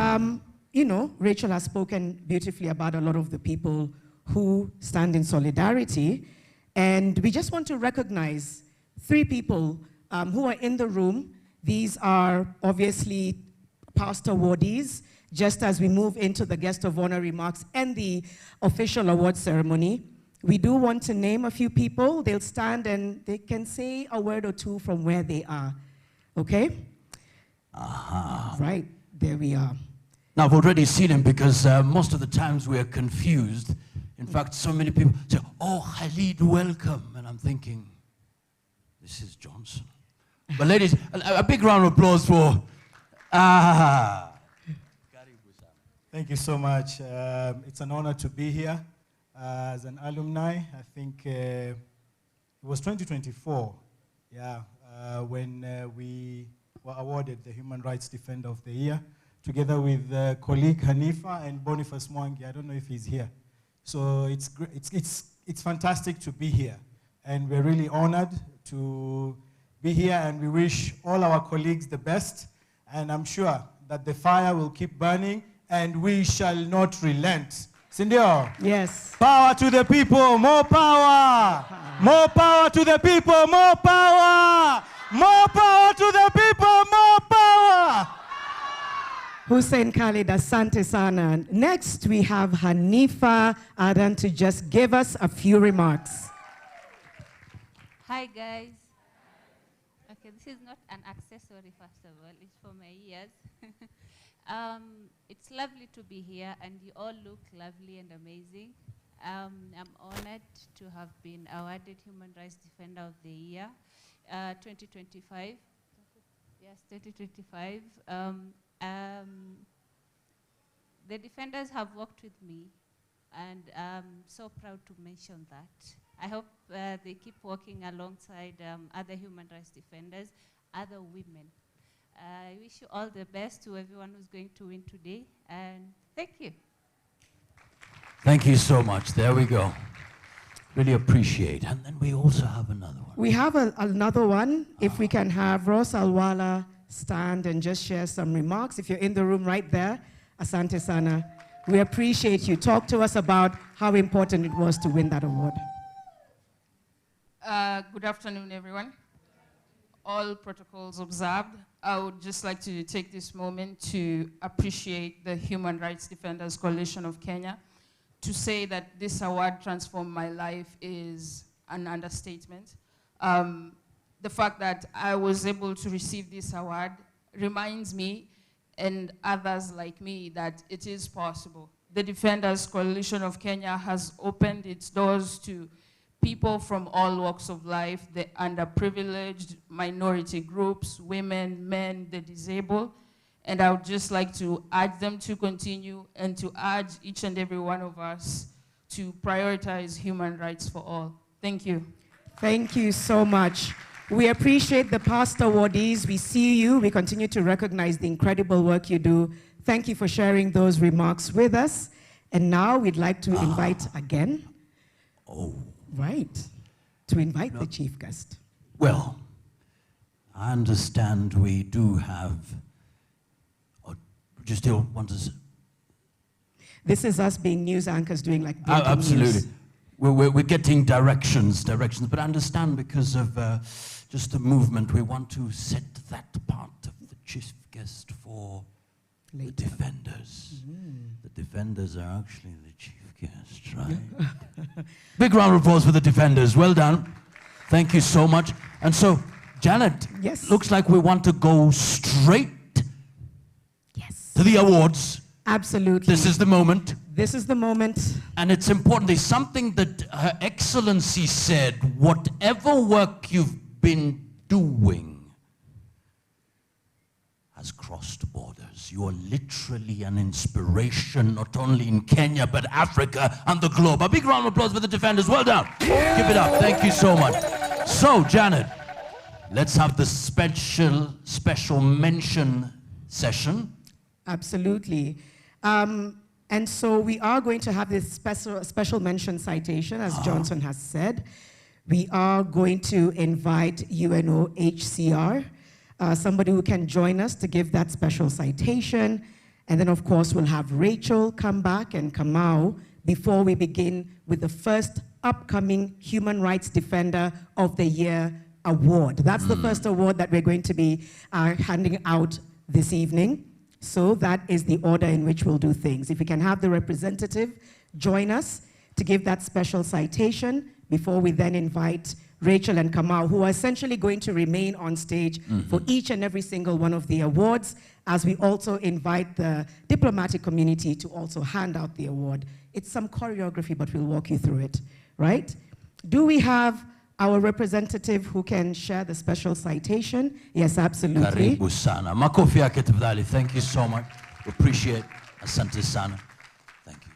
you know, Rachel has spoken beautifully about a lot of the people who stand in solidarity. And we just want to recognize 3 people who are in the room. These are obviously past awardees, just as we move into the guest of honor remarks and the official award ceremony. We do want to name a few people. They'll stand and they can say a word or two from where they are. Okay? Right, there we are. Now, I've already seen him because most of the times we are confused. In fact, so many people say, oh, Khalid, welcome. And I'm thinking, this is Johnson. But ladies, a big round of applause for... Thank you so much. It's an honor to be here as an alumni. I think it was 2024, when we were awarded the Human Rights Defender of the Year, together with colleague Hanifa and Boniface Mwangi. I don't know if he's here. So it's fantastic to be here. And we're really honored to be here, and we wish all our colleagues the best. And I'm sure that the fire will keep burning, and we shall not relent. Sindio? Yes. Power to the people, more power. More power to the people, more power. More power to the people, more power. Hussein Khalid, asante sana. Next, we have Hanifa Adan to just give us a few remarks. Hi, guys. Okay, this is not an accessory, first of all. It's for my ears. It's lovely to be here, and you all look lovely and amazing. I'm honored to have been awarded Human Rights Defender of the Year 2025. Yes, 2025. The defenders have worked with me, and I'm so proud to mention that. I hope they keep working alongside other human rights defenders, other women. I wish you all the best to everyone who's going to win today, and thank you. Thank you so much. There we go. Really appreciate. And then we also have another one. We have another one. If we can have Ross Alwala stand and just share some remarks. If you're in the room right there, asante sana. We appreciate you. Talk to us about how important it was to win that award. Good afternoon, everyone. All protocols observed. I would just like to take this moment to appreciate the Human Rights Defenders Coalition of Kenya to say that this award transformed my life is an understatement. The fact that I was able to receive this award reminds me and others like me that it is possible. The Defenders Coalition of Kenya has opened its doors to people from all walks of life, the underprivileged, minority groups, women, men, the disabled. And I would just like to urge them to continue and to urge each and every one of us to prioritize human rights for all. Thank you. Thank you so much. We appreciate the past awardees. We see you. We continue to recognize the incredible work you do. Thank you for sharing those remarks with us. And now we'd like to invite again. Oh. Right. To invite the chief guest. Well, I understand we do have, or do you still want to? This is us being news anchors doing like breaking absolutely. news. We're getting directions, but I understand because of just the movement, we want to set that part of the chief guest for the defenders. The defenders are actually the chief guest, right? Big round of applause for the defenders. Well done. Thank you so much. And so, Janet, yes, looks like we want to go straight to the awards. Absolutely. This is the moment. This is the moment. And it's important. There's something that Her Excellency said, whatever work you've been doing has crossed borders. You are literally an inspiration, not only in Kenya, but Africa and the globe. A big round of applause for the defenders. Well done. Keep it up. Thank you so much. So, Janet, let's have the special mention session. Absolutely. And so we are going to have this special mention citation, as Johnson has said. We are going to invite UNOHCR, somebody who can join us to give that special citation. And then, of course, we'll have Rachel come back and Kamau before we begin with the first upcoming Human Rights Defender of the Year award. That's the first award that we're going to be handing out this evening. So that is the order in which we'll do things. If we can have the representative join us to give that special citation before we then invite Rachel and Kamau, who are essentially going to remain on stage for each and every single one of the awards, as we also invite the diplomatic community to also hand out the award. It's some choreography, but we'll walk you through it, right? Do we have our representative who can share the special citation? Yes, absolutely. Karibu sana. Makofi yake tafadhali. Thank you so much. Appreciate. Asante sana. Thank you.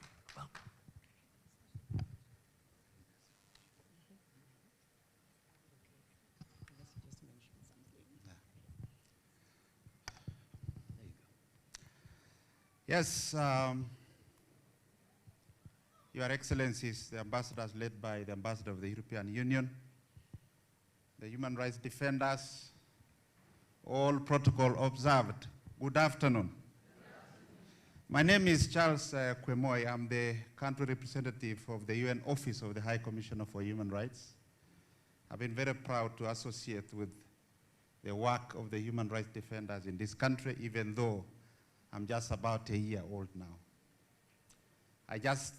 Yes, Your Excellencies, the ambassadors led by the Ambassador of the European Union, the human rights defenders, all protocol observed. Good afternoon. My name is Charles Kwemoy. I'm the country representative of the UN Office of the High Commissioner for Human Rights. I've been very proud to associate with the work of the human rights defenders in this country, even though I'm just about a year old now. I just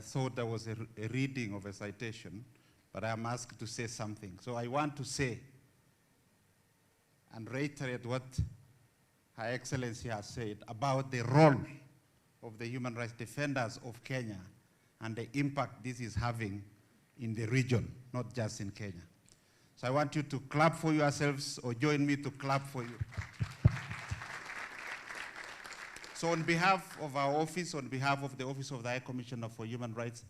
thought there was a reading of a citation, but I'm asked to say something. So I want to say and reiterate what Her Excellency has said about the role of the human rights defenders of Kenya and the impact this is having in the region, not just in Kenya. So I want you to clap for yourselves or join me to clap for you. So on behalf of our office, on behalf of the Office of the High Commissioner for Human Rights,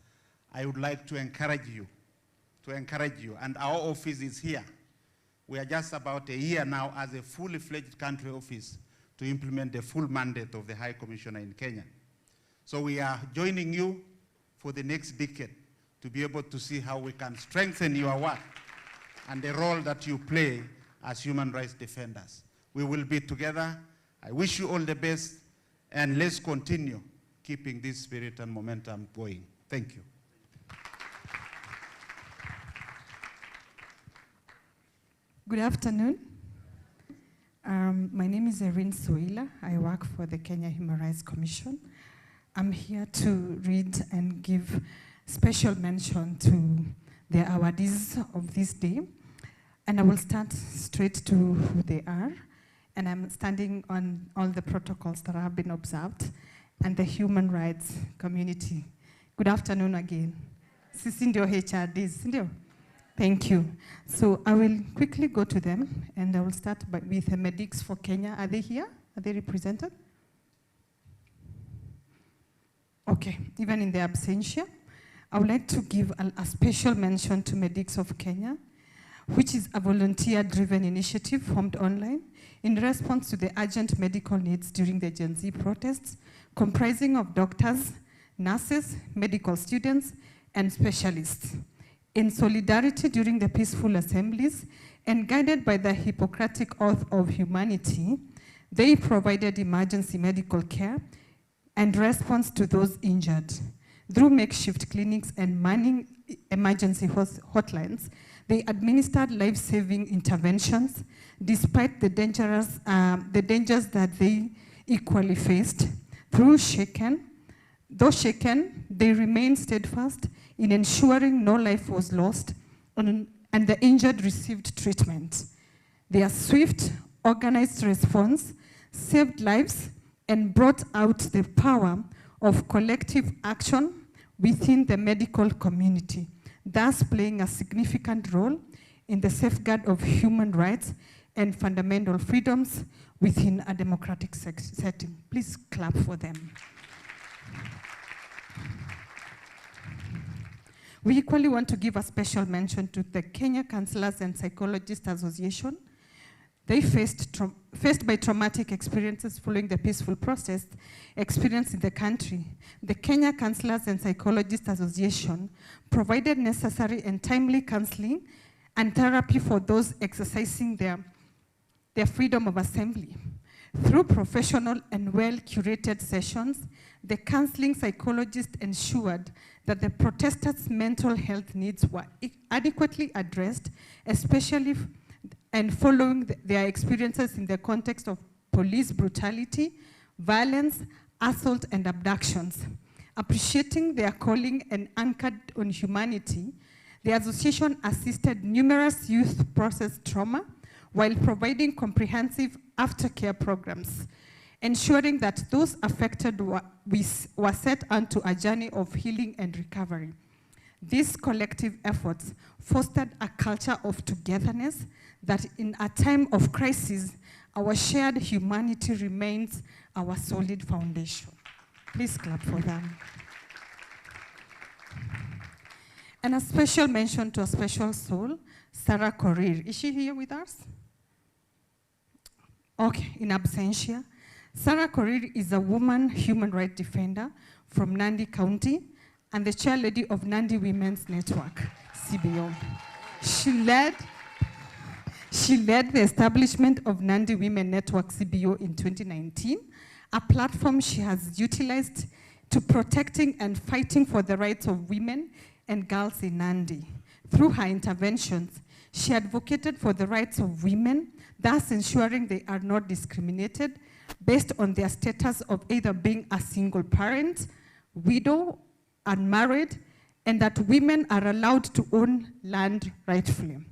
I would like to encourage you, and our office is here. We are just about a year now as a fully fledged country office to implement the full mandate of the High Commissioner in Kenya. So we are joining you for the next decade to be able to see how we can strengthen your work and the role that you play as human rights defenders. We will be together. I wish you all the best, and let's continue keeping this spirit and momentum going. Thank you. Good afternoon. My name is Erin Soila. I work for the Kenya Human Rights Commission. I'm here to read and give special mention to the awardees of this day. And I will start straight to who they are. And I'm standing on all the protocols that have been observed and the human rights community. Good afternoon again. Sisi ndio HRDs, ndio? Thank you. So I will quickly go to them, and I will start with the medics for Kenya. Are they here? Are they represented? Okay, even in the absentia, I would like to give a special mention to Medics of Kenya, which is a volunteer-driven initiative formed online in response to the urgent medical needs during the Gen Z protests, comprising of doctors, nurses, medical students, and specialists. In solidarity during the peaceful assemblies and guided by the Hippocratic oath of humanity, they provided emergency medical care and response to those injured. Through makeshift clinics and manning emergency hotlines, they administered life-saving interventions despite the dangers that they equally faced. Though shaken, they remained steadfast in ensuring no life was lost and the injured received treatment. Their swift, organized response saved lives and brought out the power of collective action within the medical community, thus playing a significant role in the safeguard of human rights and fundamental freedoms within a democratic setting. Please clap for them. We equally want to give a special mention to the Kenya Counselors and Psychologists Association. They faced by traumatic experiences following the peaceful protest experienced in the country. The Kenya Counselors and Psychologists Association provided necessary and timely counseling and therapy for those exercising their freedom of assembly. Through professional and well-curated sessions, the counseling psychologist ensured that the protesters' mental health needs were adequately addressed, especially and following their experiences in the context of police brutality, violence, assault, and abductions. Appreciating their calling and anchored on humanity, the association assisted numerous youth processed trauma while providing comprehensive aftercare programs, ensuring that those affected were set onto a journey of healing and recovery. These collective efforts fostered a culture of togetherness that in a time of crisis, our shared humanity remains our solid foundation. Please clap for them. And a special mention to a special soul, Sarah Korir. Is she here with us? Okay, in absentia. Sarah Korir is a woman human rights defender from Nandi County and the chairlady of Nandi Women's Network, CBO. She led the establishment of Nandi Women Network, CBO, in 2019, a platform she has utilized to protecting and fighting for the rights of women and girls in Nandi. Through her interventions, she advocated for the rights of women, thus ensuring they are not discriminated based on their status of either being a single parent, widow, unmarried, and that women are allowed to own land rightfully.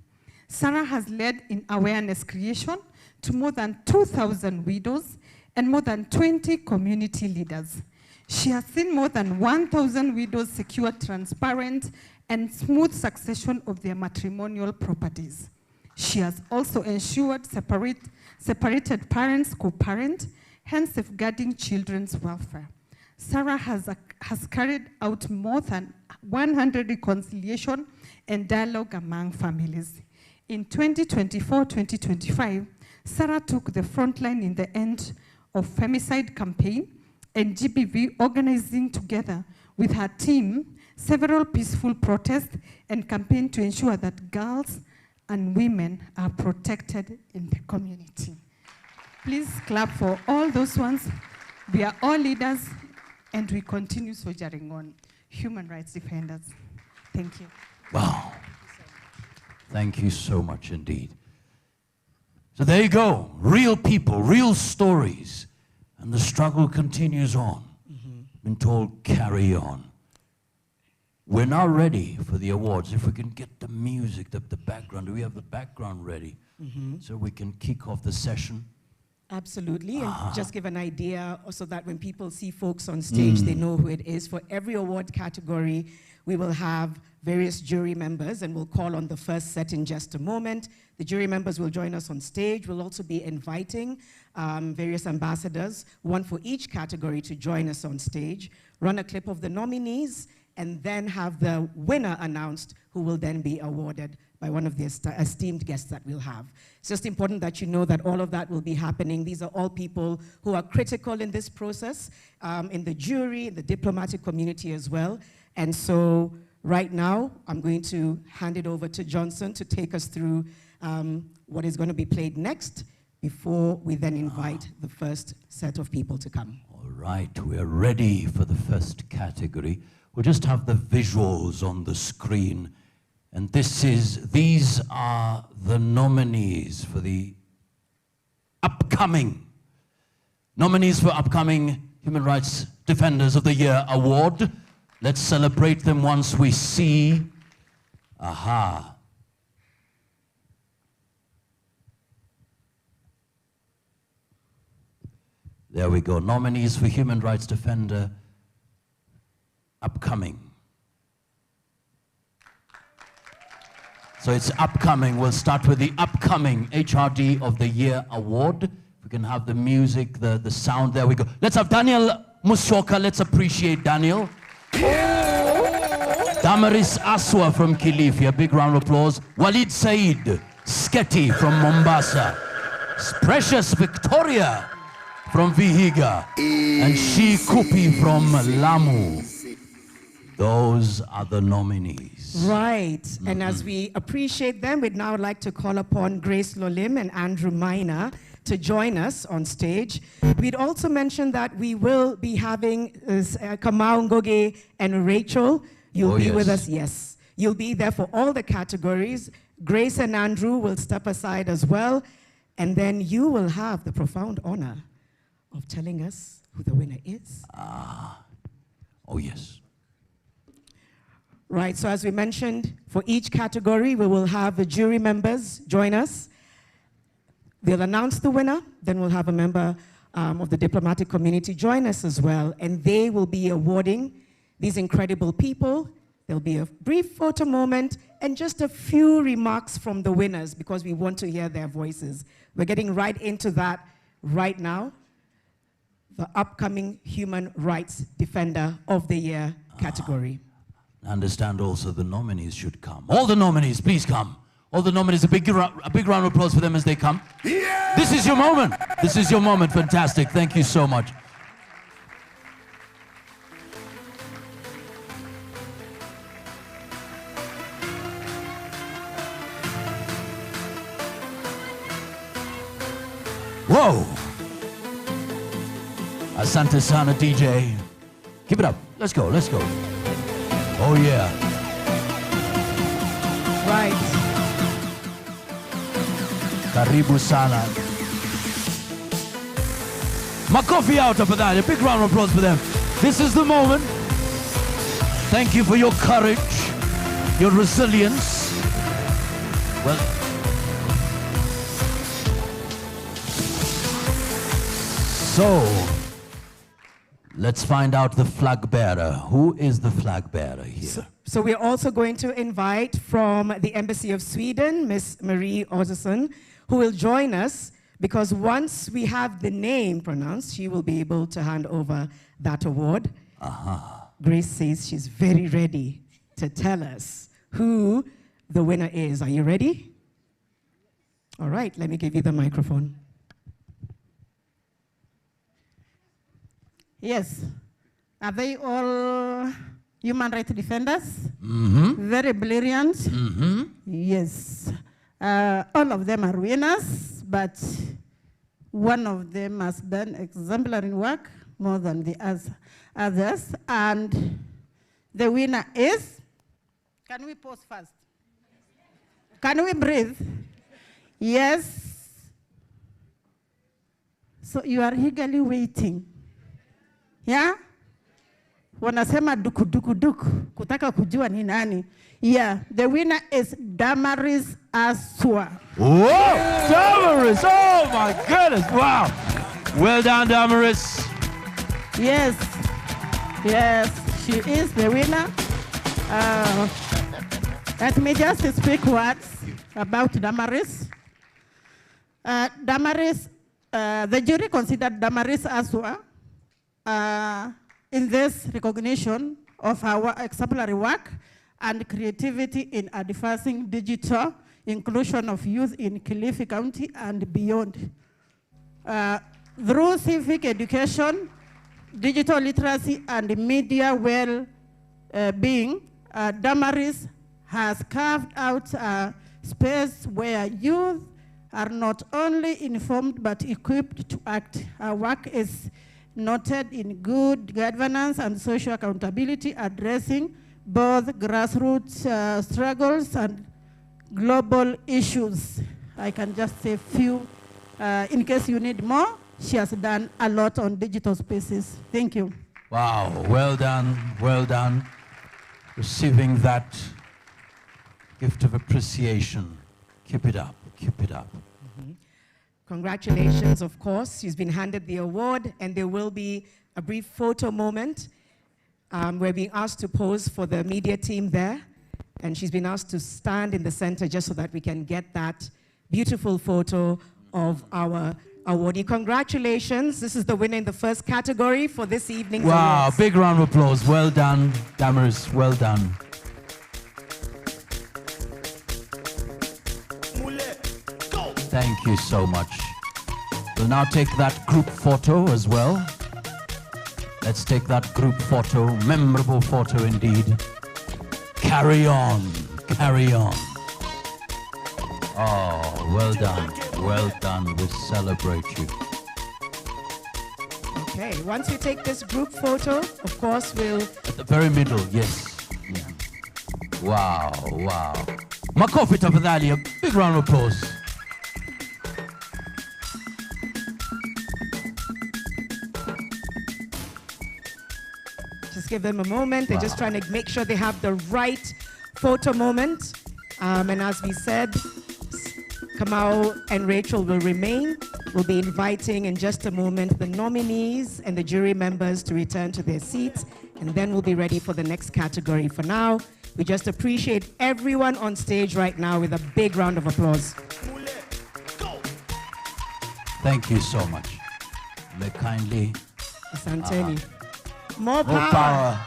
Sarah has led in awareness creation to more than 2,000 widows and more than 20 community leaders. She has seen more than 1,000 widows secure transparent and smooth succession of their matrimonial properties. She has also ensured separated parents co-parent, hence safeguarding children's welfare. Sarah has carried out more than 100 reconciliation and dialogue among families. In 2024-2025, Sarah took the front line in the end of femicide campaign and GBV, organizing together with her team several peaceful protests and campaign to ensure that girls and women are protected in the community. Please clap for all those ones. We are all leaders and we continue soldiering on. Human rights defenders. Thank you. Wow. Thank you so much indeed. So there you go. Real people, real stories. And the struggle continues on. been told carry on. We're now ready for the awards. If we can get the music, the background. Do we have the background ready? So we can kick off the session? Absolutely, and just give an idea so that when people see folks on stage, they know who it is. For every award category, we will have various jury members, and we'll call on the first set in just a moment. The jury members will join us on stage. We'll also be inviting various ambassadors, one for each category, to join us on stage, run a clip of the nominees, and then have the winner announced, who will then be awarded by one of the esteemed guests that we'll have. It's just important that you know that all of that will be happening. These are all people who are critical in this process, in the jury, in the diplomatic community as well. And so right now, I'm going to hand it over to Johnson to take us through what is going to be played next before we then invite the first set of people to come. All right, we're ready for the first category. We'll just have the visuals on the screen. And these are the nominees for the upcoming Human Rights Defenders of the Year Award. Let's celebrate them once we see. Aha. There we go. Nominees for Human Rights Defender upcoming. So it's upcoming. We'll start with the upcoming HRD of the Year Award. If we can have the music, the sound, there we go. Let's have Daniel Musyoka. Let's appreciate Daniel. Damaris Aswa from Kilifi. A big round of applause. Walid Said Sketi from Mombasa. Precious Victoria from Vihiga. And Shi Kupi from Lamu. Those are the nominees. Right, and as we appreciate them, we'd now like to call upon Grace Lolim and Andrew Minor to join us on stage. We'd also mention that we will be having Kamau Ngoge and Rachel. You'll be with us, yes. You'll be there for all the categories. Grace and Andrew will step aside as well, and then you will have the profound honor of telling us who the winner is. Oh, yes. Right, so as we mentioned, for each category, we will have the jury members join us. They'll announce the winner, then we'll have a member of the diplomatic community join us as well, and they will be awarding these incredible people. There'll be a brief photo moment and just a few remarks from the winners because we want to hear their voices. We're getting right into that right now. The upcoming Human Rights Defender of the Year category. I understand also the nominees should come. All the nominees, please come. All the nominees, a big round of applause for them as they come. Yeah! This is your moment. This is your moment. Fantastic. Thank you so much. Whoa! Asante sana, DJ. Keep it up. Let's go, let's go. Oh, yeah. Right. Karibu sana. Makofi out for that. A big round of applause for them. This is the moment. Thank you for your courage, your resilience. Well, so, let's find out the flag bearer. Who is the flag bearer here? So we're also going to invite from the Embassy of Sweden, Miss Marie Otterson, who will join us because once we have the name pronounced, she will be able to hand over that award. Grace says she's very ready to tell us who the winner is. Are you ready? All right, let me give you the microphone. Yes. Are they all human rights defenders? Mm-hmm. Very brilliant? Mm-hmm. Yes. All of them are winners, but one of them has done exemplary work more than the others. And the winner is, can we pause first? Can we breathe? Yes. So you are eagerly waiting. Yeah? wanasema duku, kutaka kujua ni nani. Yeah, the winner is Damaris Aswa. Whoa! Damaris! Oh my goodness! Wow! Well done, Damaris. Yes, she is the winner. Let me just speak words about Damaris. The jury considered Damaris Aswa in this recognition of our exemplary work and creativity in advancing digital inclusion of youth in Kilifi County and beyond. Through civic education, digital literacy, and media well-being, Damaris has carved out a space where youth are not only informed but equipped to act. Our work is noted in good governance and social accountability, addressing both grassroots struggles and global issues. I can just say few. In case you need more, she has done a lot on digital spaces. Thank you. Wow, well done, well done. Receiving that gift of appreciation. Keep it up, keep it up. Congratulations, of course. She's been handed the award, and there will be a brief photo moment we're being asked to pose for the media team there, and she's been asked to stand in the center just so that we can get that beautiful photo of our awardee. Congratulations. This is the winner in the first category for this evening's Wow, awards. big round of applause. Well done, Damaris, well done. Thank you so much. We'll now take that group photo as well. Let's take that group photo, memorable photo indeed. Carry on, carry on. Oh, well done, well done. We celebrate you. Okay, once we take this group photo, of course, we'll... At the very middle, yes. Yeah. Wow, wow. Makofi tafadhali, a big round of applause. Just give them a moment. They're just trying to make sure they have the right photo moment. And as we said, Kamau and Rachel will remain. We'll be inviting in just a moment the nominees and the jury members to return to their seats, and then we'll be ready for the next category. For now, we just appreciate everyone on stage right now with a big round of applause. Thank you so much. May kindly... Asanteni. More power. More power.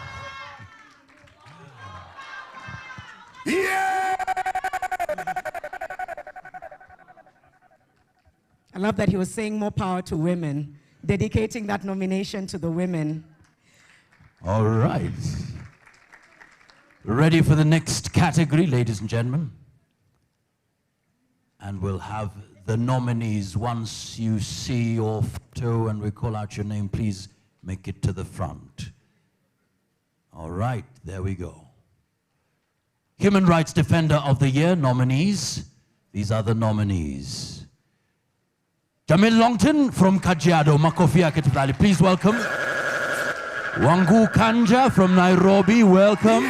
I love that he was saying more power to women, dedicating that nomination to the women. All right. Ready for the next category, ladies and gentlemen? And we'll have the nominees. Once you see your photo and we call out your name, please make it to the front. All right, there we go. Human Rights Defender of the Year nominees. These are the nominees. Jamil Longton from Kajiado, Makofi Akitipali, please welcome. Wangu Kanja from Nairobi, welcome.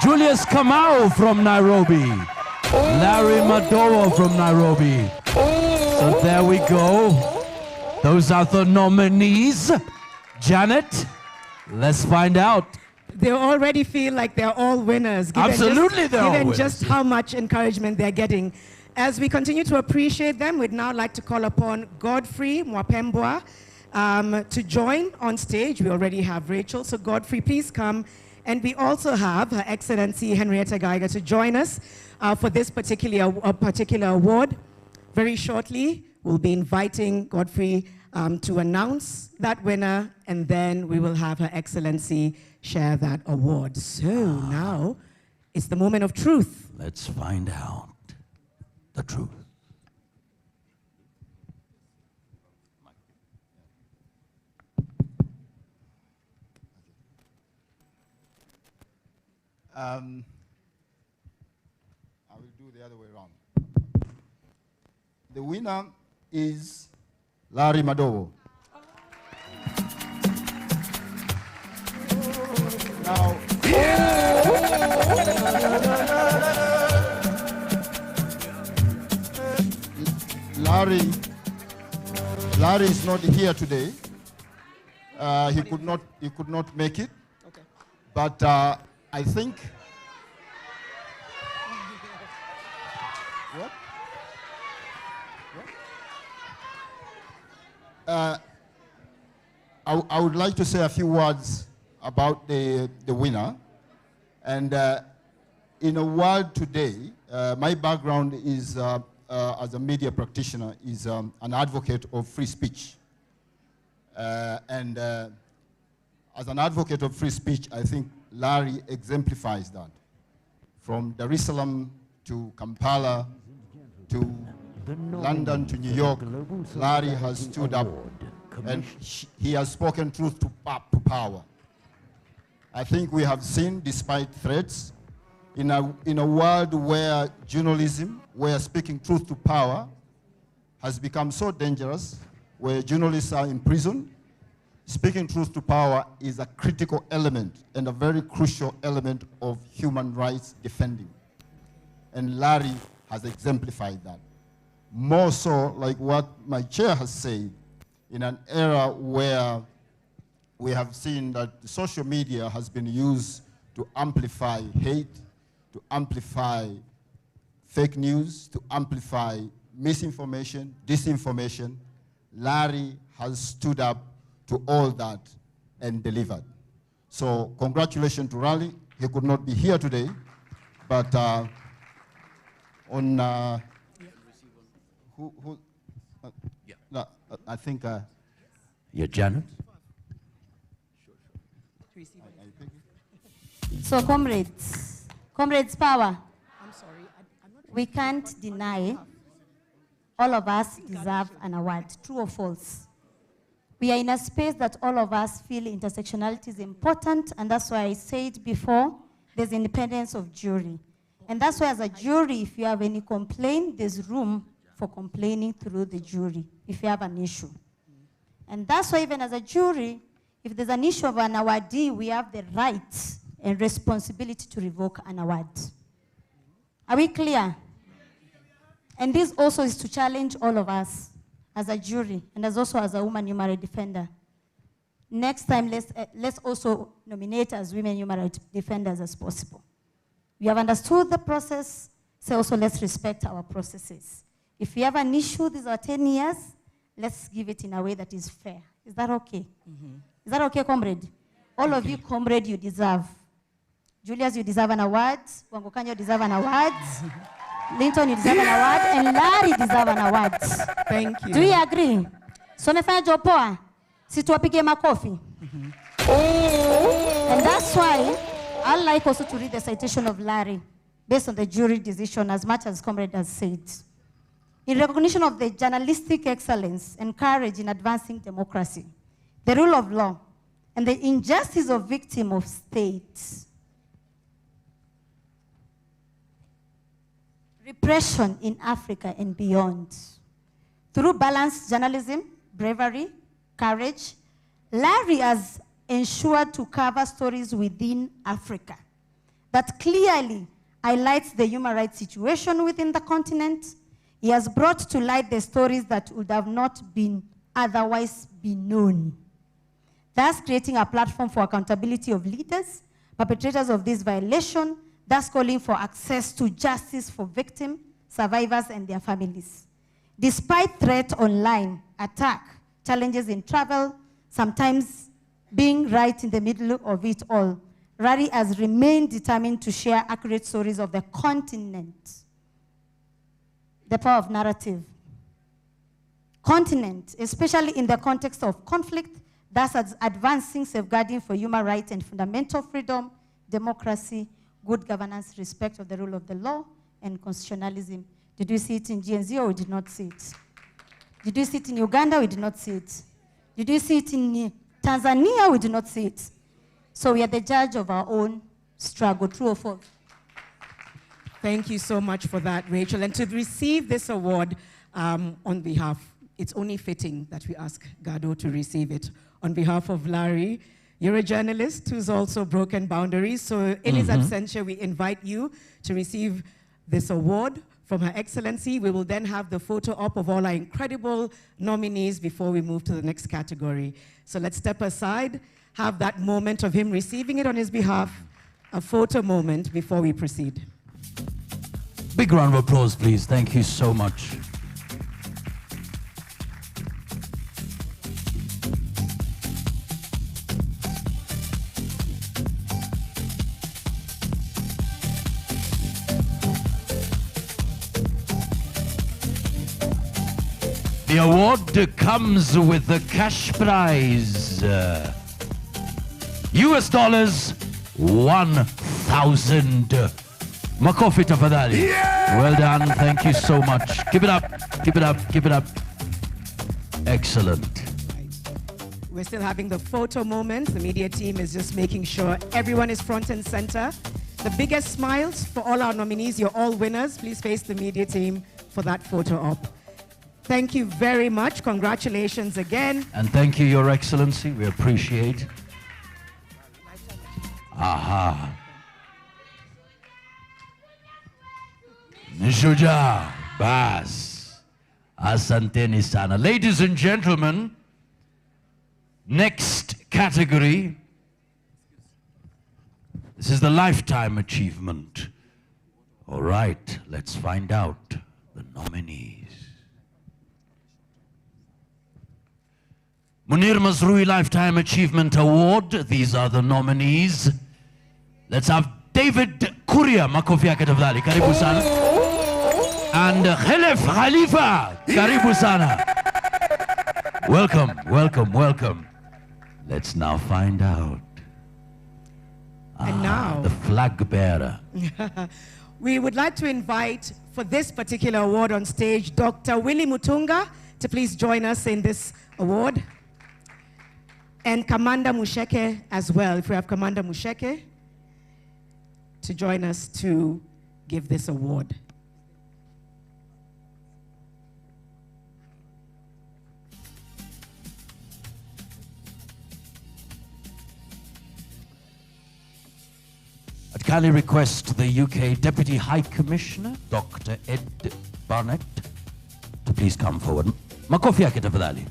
Julius Kamau from Nairobi. Larry Madowo from Nairobi. So there we go. Those are the nominees. Janet, let's find out. They already feel like they're all winners. Absolutely, they're all given winners. just how much encouragement they're getting. As we continue to appreciate them, we'd now like to call upon Godfrey Mwapembwa to join on stage. We already have Rachel, so Godfrey, please come. And we also have Her Excellency Henrietta Geiger to join us for this particular award. Very shortly, we'll be inviting Godfrey to announce that winner, and then we will have Her Excellency share that award. So now it's the moment of truth. Let's find out the truth. I will do the other way around. The winner is Larry Madowo. Larry is not here today. He could not make it. Okay. But I think. What? I would like to say a few words about the winner. And in a world today, my background is, as a media practitioner, is an advocate of free speech. And as an advocate of free speech, I think Larry exemplifies that. From Dar es Salaam to Kampala to London to New York, Larry has stood up and he has spoken truth to power. I think we have seen, despite threats, in a world where journalism, where speaking truth to power has become so dangerous, where journalists are in prison, speaking truth to power is a critical element and a very crucial element of human rights defending. And Larry has exemplified that. More so, like what my chair has said, in an era where we have seen that social media has been used to amplify hate, to amplify fake news, to amplify misinformation, disinformation. Larry has stood up to all that and delivered. So congratulations to Larry. He could not be here today, but I think. Yeah, Janet? So comrades power. I'm sorry. We can't deny all of us deserve an award, true or false. We are in a space that all of us feel intersectionality is important, and that's why I said before, there's independence of jury. And that's why as a jury, if you have any complaint, there's room for complaining through the jury, if you have an issue. And that's why even as a jury, if there's an issue of an awardee, we have the right and responsibility to revoke an award. Are we clear? And this also is to challenge all of us as a jury and also as a woman human rights defender. Next time, let's also nominate as women human rights defenders as possible. We have understood the process, so also let's respect our processes. If we have an issue, these are 10 years, let's give it in a way that is fair. Is that okay? Mm-hmm. Is that okay, comrade? All of you, comrade, you deserve. Julius, you deserve an award. Wangokanyo, you deserve an award. Linton, you deserve an award. And Larry deserve an award. Thank you. Do you agree? So nefanya job poa, si tuwapige makofi. And that's why I'd like also to read the citation of Larry based on the jury decision, as much as comrade has said. In recognition of the journalistic excellence and courage in advancing democracy, the rule of law, and the injustice of victims of states, repression in Africa and beyond. Through balanced journalism, bravery, courage, Larry has ensured to cover stories within Africa that clearly highlights the human rights situation within the continent. He has brought to light the stories that would have not been otherwise been known, thus creating a platform for accountability of leaders, perpetrators of this violation, thus calling for access to justice for victims, survivors, and their families. Despite threat online, attack, challenges in travel, sometimes being right in the middle of it all, Larry has remained determined to share accurate stories of the continent. The power of narrative. Continent, especially in the context of conflict, thus advancing safeguarding for human rights and fundamental freedom, democracy, good governance, respect of the rule of the law, and constitutionalism. Did we see it in GNZ or we did not see it? Did we see it in Uganda? We did not see it. Did we see it in Tanzania? We did not see it. So we are the judge of our own struggle, true or false? Thank you so much for that, Rachel. And to receive this award on behalf, it's only fitting that we ask Gado to receive it. On behalf of Larry, you're a journalist who's also broken boundaries. So in his absentia, we invite you to receive this award from Her Excellency. We will then have the photo op of all our incredible nominees before we move to the next category. So let's step aside, have that moment of him receiving it on his behalf, a photo moment before we proceed. Big round of applause, please. Thank you so much. The award comes with the cash prize. US dollars 1,000. Makofi tafadhali. Well done. Thank you so much. Keep it up. Keep it up. Keep it up. Excellent. We're still having the photo moment. The media team is just making sure everyone is front and center. The biggest smiles for all our nominees. You're all winners. Please face the media team for that photo op. Thank you very much. Congratulations again. And thank you, Your Excellency. We appreciate. Aha. Nishuja Bas. Asanteni sana. Ladies and gentlemen, next category. This is the Lifetime Achievement. All right, let's find out the nominees. Munir Mazrui Lifetime Achievement Award. These are the nominees. Let's have David Kuria, makofi yake tafadhali. Karibu sana. And Khalif Khalifa, karibu sana. Welcome, welcome, welcome. Let's now find out. And now, the flag bearer. we would like to invite for this particular award on stage Dr. Willie Mutunga to please join us in this award. And Commander Musheke as well, if we have Commander Musheke to join us to give this award. I'd kindly request the UK Deputy High Commissioner, Dr. Ed Barnett, to please come forward. Makofi yake tafadhali.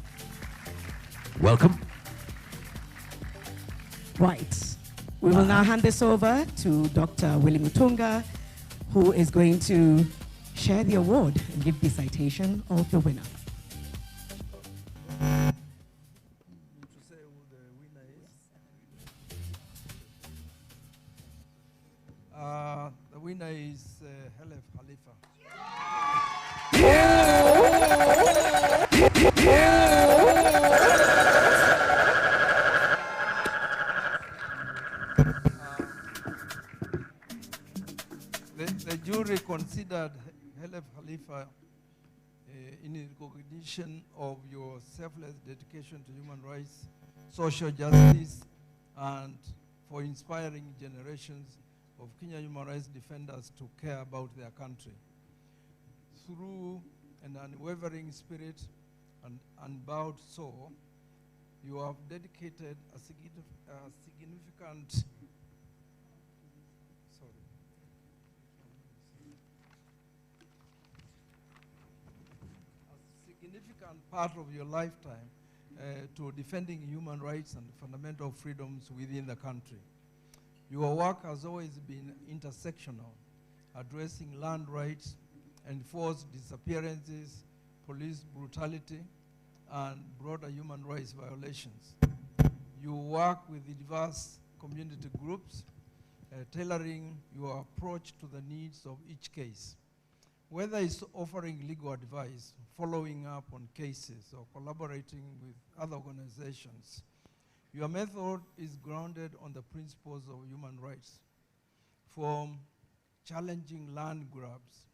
Welcome. Right. We will now hand this over to Dr. Willie Mutunga, who is going to share the award and give the citation of the winner. The winner is Khalif Khalifa. The jury considered Khalif Khalifa in recognition of your selfless dedication to human rights, social justice, and for inspiring generations of Kenya human rights defenders to care about their country. Through an unwavering spirit and unbowed soul, you have dedicated a significant part of your lifetime to defending human rights and fundamental freedoms within the country. Your work has always been intersectional, addressing land rights, enforced disappearances, police brutality, and broader human rights violations. You work with diverse community groups, tailoring your approach to the needs of each case. Whether it's offering legal advice, following up on cases, or collaborating with other organizations, your method is grounded on the principles of human rights, from challenging land grabs,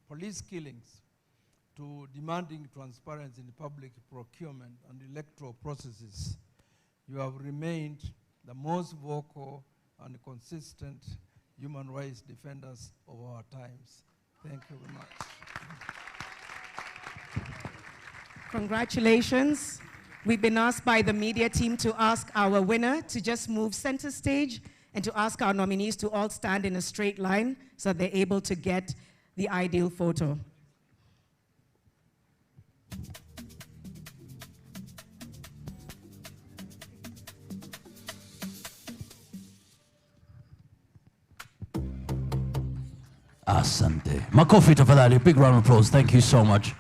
police killings, to demanding transparency in public procurement and electoral processes. You have remained the most vocal and consistent human rights defenders of our times. Thank you very much. Congratulations. We've been asked by the media team to ask our winner to just move center stage and to ask our nominees to all stand in a straight line so they're able to get the ideal photo. Asante. Makofi tafadhali. Big round of applause. Thank you so much.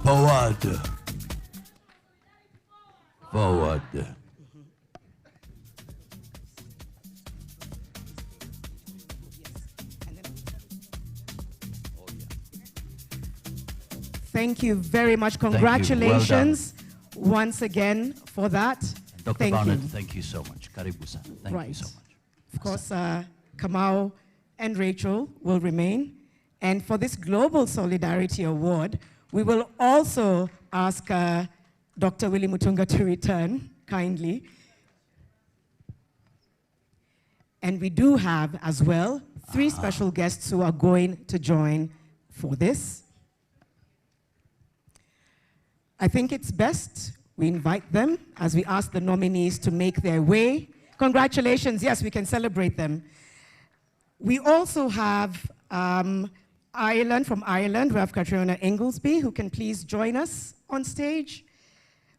Forward. Forward. Thank you very much. Congratulations once again for that. Dr. Thank Barnett, you. thank you so much. Karibu sana. Thank you so much. Of course, Kamau and Rachel will remain. And for this Global Solidarity Award, we will also ask Dr. Willie Mutunga to return kindly. And we do have as well 3 special guests who are going to join for this. I think it's best we invite them as we ask the nominees to make their way. Congratulations, yes, we can celebrate them. We also have Ireland, from Ireland, we have Katrina Inglesby, who can please join us on stage.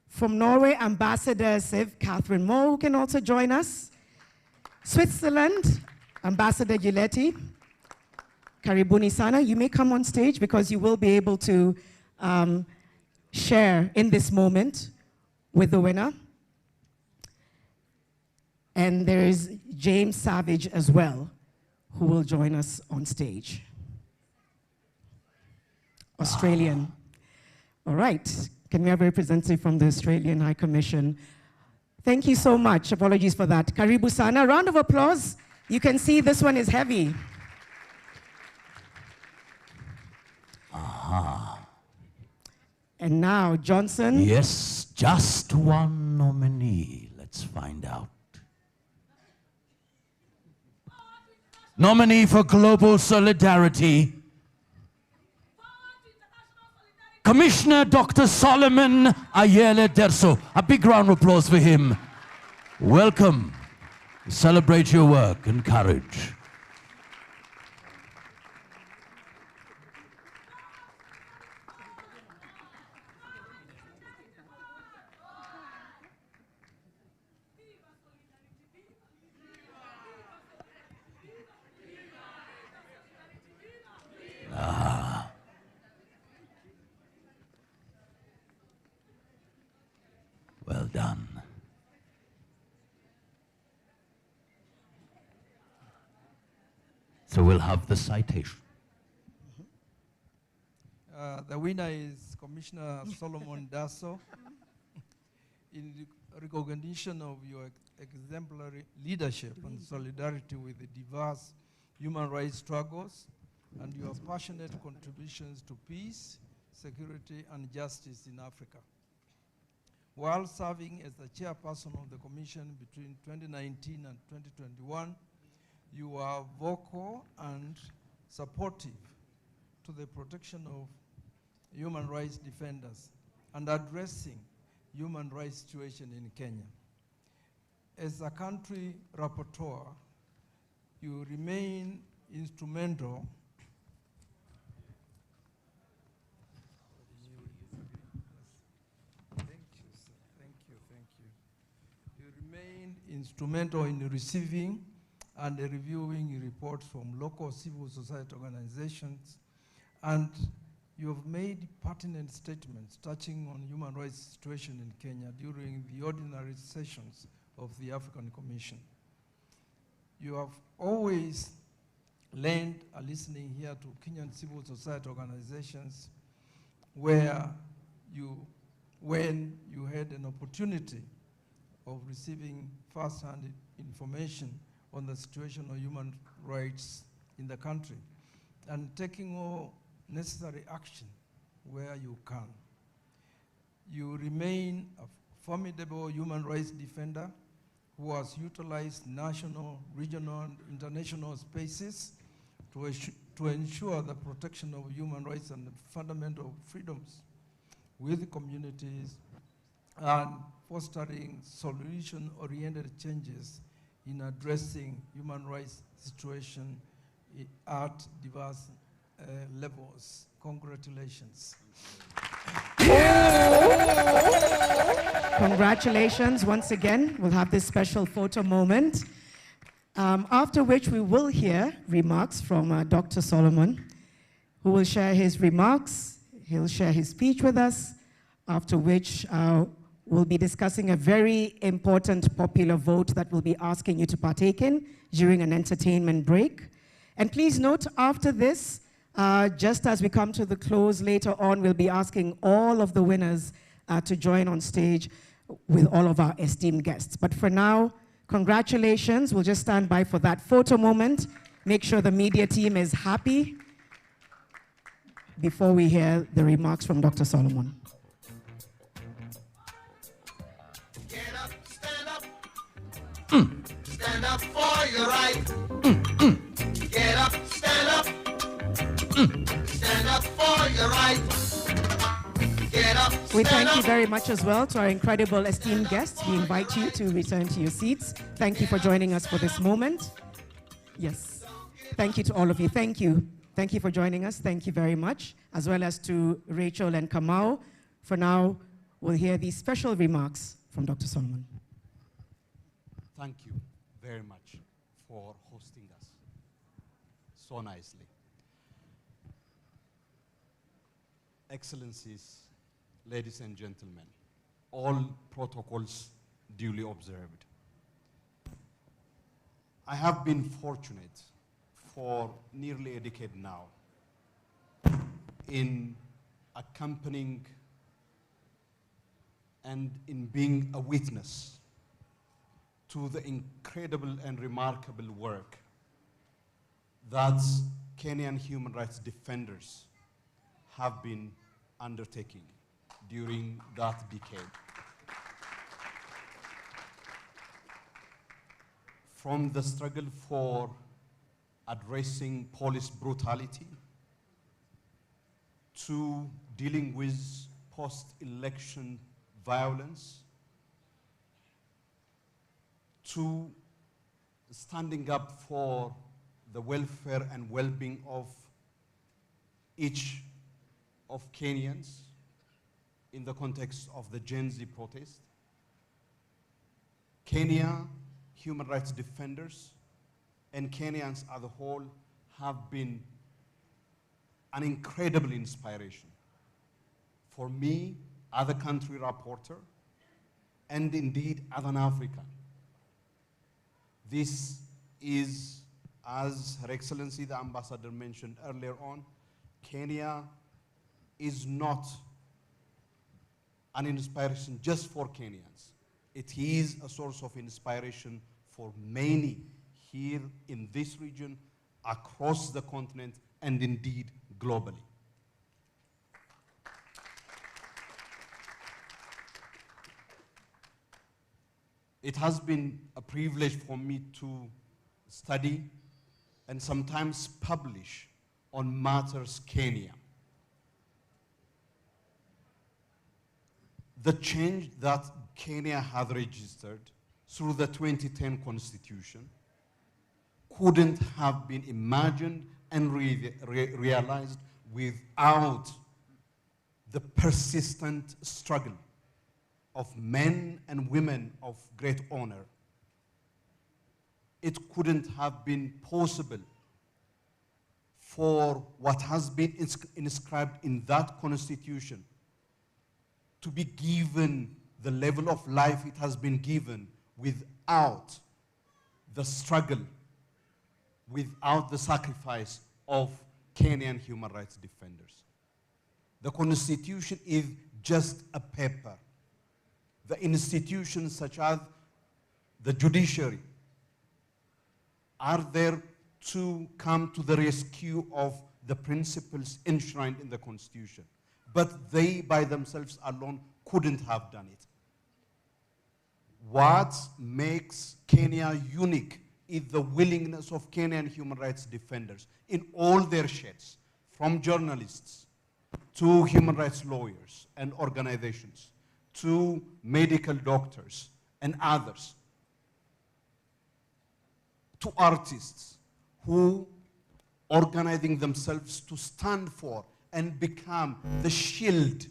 From Norway, Ambassador Siv Catherine Moe, who can also join us. Switzerland, Ambassador Giletti. Karibuni Sana, you may come on stage because you will be able to share in this moment with the winner. And there is James Savage as well, who will join us on stage. Australian. All right. Can we have a representative from the Australian High Commission? Thank you so much. Apologies for that. Karibu Sana. Round of applause. You can see this one is heavy. And now, Johnson. Yes, just one nominee. Let's find out. Nominee for Global Solidarity, Commissioner Dr. Solomon Ayele Derso. A big round of applause for him. Welcome. Celebrate your work and courage. Well done. So we'll have the citation. The winner is Commissioner Solomon Dasso. In recognition of your exemplary leadership and solidarity with the diverse human rights struggles and your passionate contributions to peace, security, and justice in Africa. While serving as the chairperson of the Commission between 2019 and 2021, you are vocal and supportive to the protection of human rights defenders and addressing human rights situation in Kenya. As a country rapporteur, you remain instrumental instrumental in receiving and reviewing reports from local civil society organizations, and you have made pertinent statements touching on human rights situation in Kenya during the ordinary sessions of the African Commission. You have always lent a listening ear to Kenyan civil society organizations when you had an opportunity of receiving first-hand information on the situation of human rights in the country and taking all necessary action where you can. You remain a formidable human rights defender who has utilized national, regional, and international spaces to ensure the protection of human rights and fundamental freedoms with communities and fostering solution-oriented changes in addressing human rights situation at diverse levels. Congratulations. Congratulations once again. We'll have this special photo moment, after which we will hear remarks from Dr. Solomon, who will share his remarks. He'll share his speech with us, after which we'll be discussing a very important popular vote that we'll be asking you to partake in during an entertainment break. And please note, after this, just as we come to the close later on, we'll be asking all of the winners to join on stage with all of our esteemed guests. But for now, congratulations. We'll just stand by for that photo moment. Make sure the media team is happy before we hear the remarks from Dr. Solomon. Stand up for your right. Get up, stand up. Stand up for your right. Get up, We thank you very much as well to our incredible esteemed guests. We invite you to return to your seats. Thank you for joining us for this moment. Yes. Thank you to all of you. Thank you. Thank you for joining us. Thank you very much, as well as to Rachel and Kamau. For now, we'll hear these special remarks from Dr. Solomon. Thank you very much for hosting us so nicely. Excellencies, ladies and gentlemen, all protocols duly observed. I have been fortunate for nearly a decade now in accompanying and in being a witness to the incredible and remarkable work that Kenyan human rights defenders have been undertaking during that decade. From the struggle for addressing police brutality to dealing with post-election violence to standing up for the welfare and well-being of each of Kenyans in the context of the Gen Z protest. Kenya human rights defenders and Kenyans as a whole have been an incredible inspiration for me as a country reporter and indeed as an African. This is, as Her Excellency the Ambassador mentioned earlier on, Kenya is not an inspiration just for Kenyans. It is a source of inspiration for many here in this region, across the continent, and indeed globally. It has been a privilege for me to study and sometimes publish on matters Kenya. The change that Kenya has registered through the 2010 Constitution couldn't have been imagined and realized without the persistent struggle of men and women of great honor. It couldn't have been possible for what has been inscribed in that constitution to be given the level of life it has been given without the struggle, without the sacrifice of Kenyan human rights defenders. The Constitution is just a paper. The institutions such as the judiciary are there to come to the rescue of the principles enshrined in the Constitution. But they by themselves alone couldn't have done it. What makes Kenya unique is the willingness of Kenyan human rights defenders in all their shades, from journalists to human rights lawyers and organizations, to medical doctors and others, to artists who organizing themselves to stand for and become the shield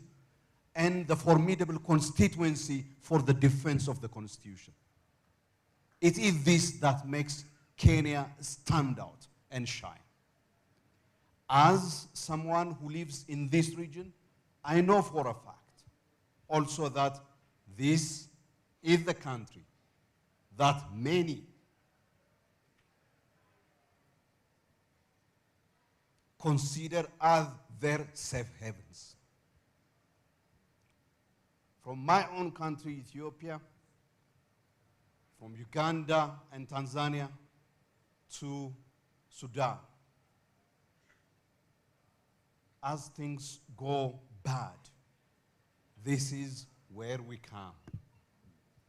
and the formidable constituency for the defense of the Constitution. It is this that makes Kenya stand out and shine. As someone who lives in this region, I know for a fact also that this is the country that many consider as their safe havens. From my own country, Ethiopia, from Uganda and Tanzania to Sudan, as things go bad, this is where we come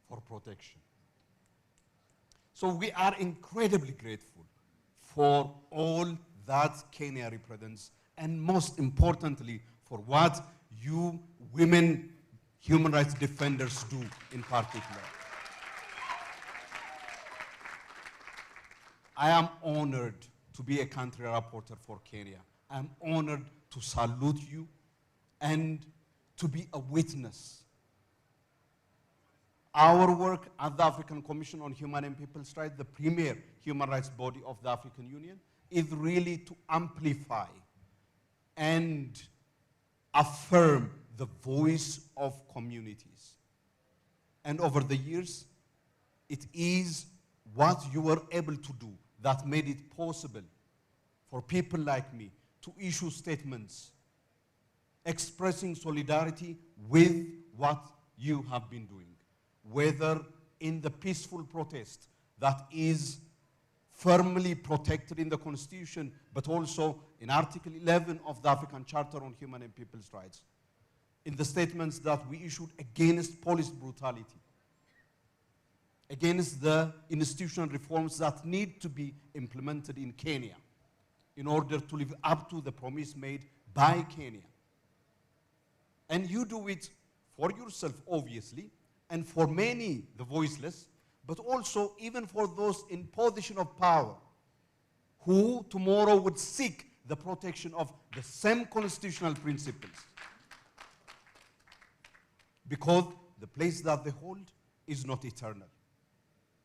for protection. So we are incredibly grateful for all that Kenya represents, and most importantly, for what you women human rights defenders do in particular. I am honored to be a country reporter for Kenya. I'm honored to salute you and to be a witness. Our work at the African Commission on Human and People's Rights, the premier human rights body of the African Union, is really to amplify and affirm the voice of communities. And over the years, it is what you were able to do that made it possible for people like me to issue statements expressing solidarity with what you have been doing, whether in the peaceful protest that is firmly protected in the Constitution, but also in Article 11 of the African Charter on Human and People's Rights, in the statements that we issued against police brutality, against the institutional reforms that need to be implemented in Kenya in order to live up to the promise made by Kenya. And you do it for yourself, obviously, and for many, the voiceless, but also even for those in position of power who tomorrow would seek the protection of the same constitutional principles. Because the place that they hold is not eternal.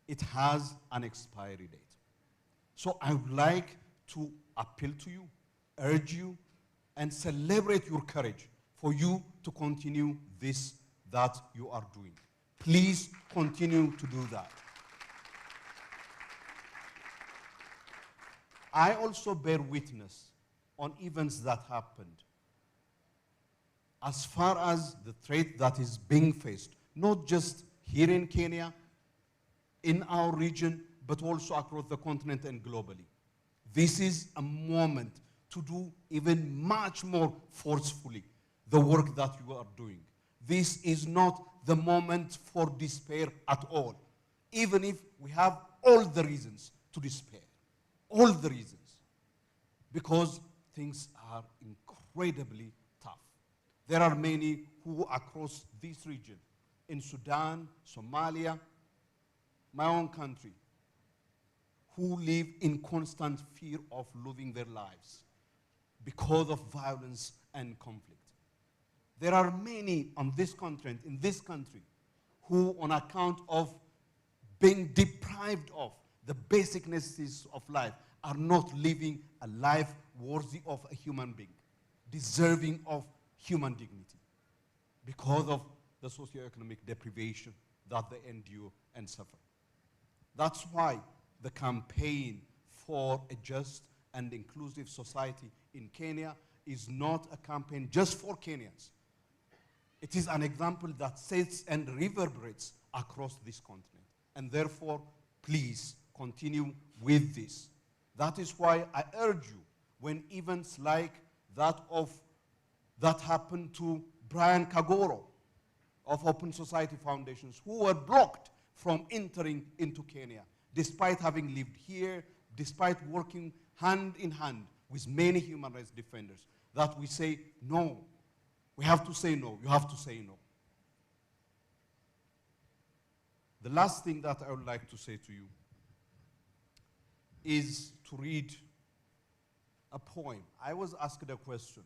It has an expiry date. So I would like to appeal to you, urge you, and celebrate your courage for you to continue this that you are doing. Please continue to do that. I also bear witness on events that happened as far as the threat that is being faced, not just here in Kenya, in our region, but also across the continent and globally. This is a moment to do even much more forcefully the work that you are doing. This is not the moment for despair at all, even if we have all the reasons to despair, all the reasons, because things are incredibly tough. There are many who across this region, in Sudan, Somalia, my own country, who live in constant fear of losing their lives because of violence and conflict. There are many on this continent, in this country, who on account of being deprived of the basic necessities of life are not living a life worthy of a human being, deserving of human dignity, because of the socioeconomic deprivation that they endure and suffer. That's why the campaign for a just and inclusive society in Kenya is not a campaign just for Kenyans. It is an example that sets and reverberates across this continent. And therefore, please continue with this. That is why I urge you, when events like that happened to Brian Kagoro of Open Society Foundations, who were blocked from entering into Kenya, despite having lived here, despite working hand in hand with many human rights defenders, that we say no. We have to say no. You have to say no. The last thing that I would like to say to you is to read a poem. I was asked a question,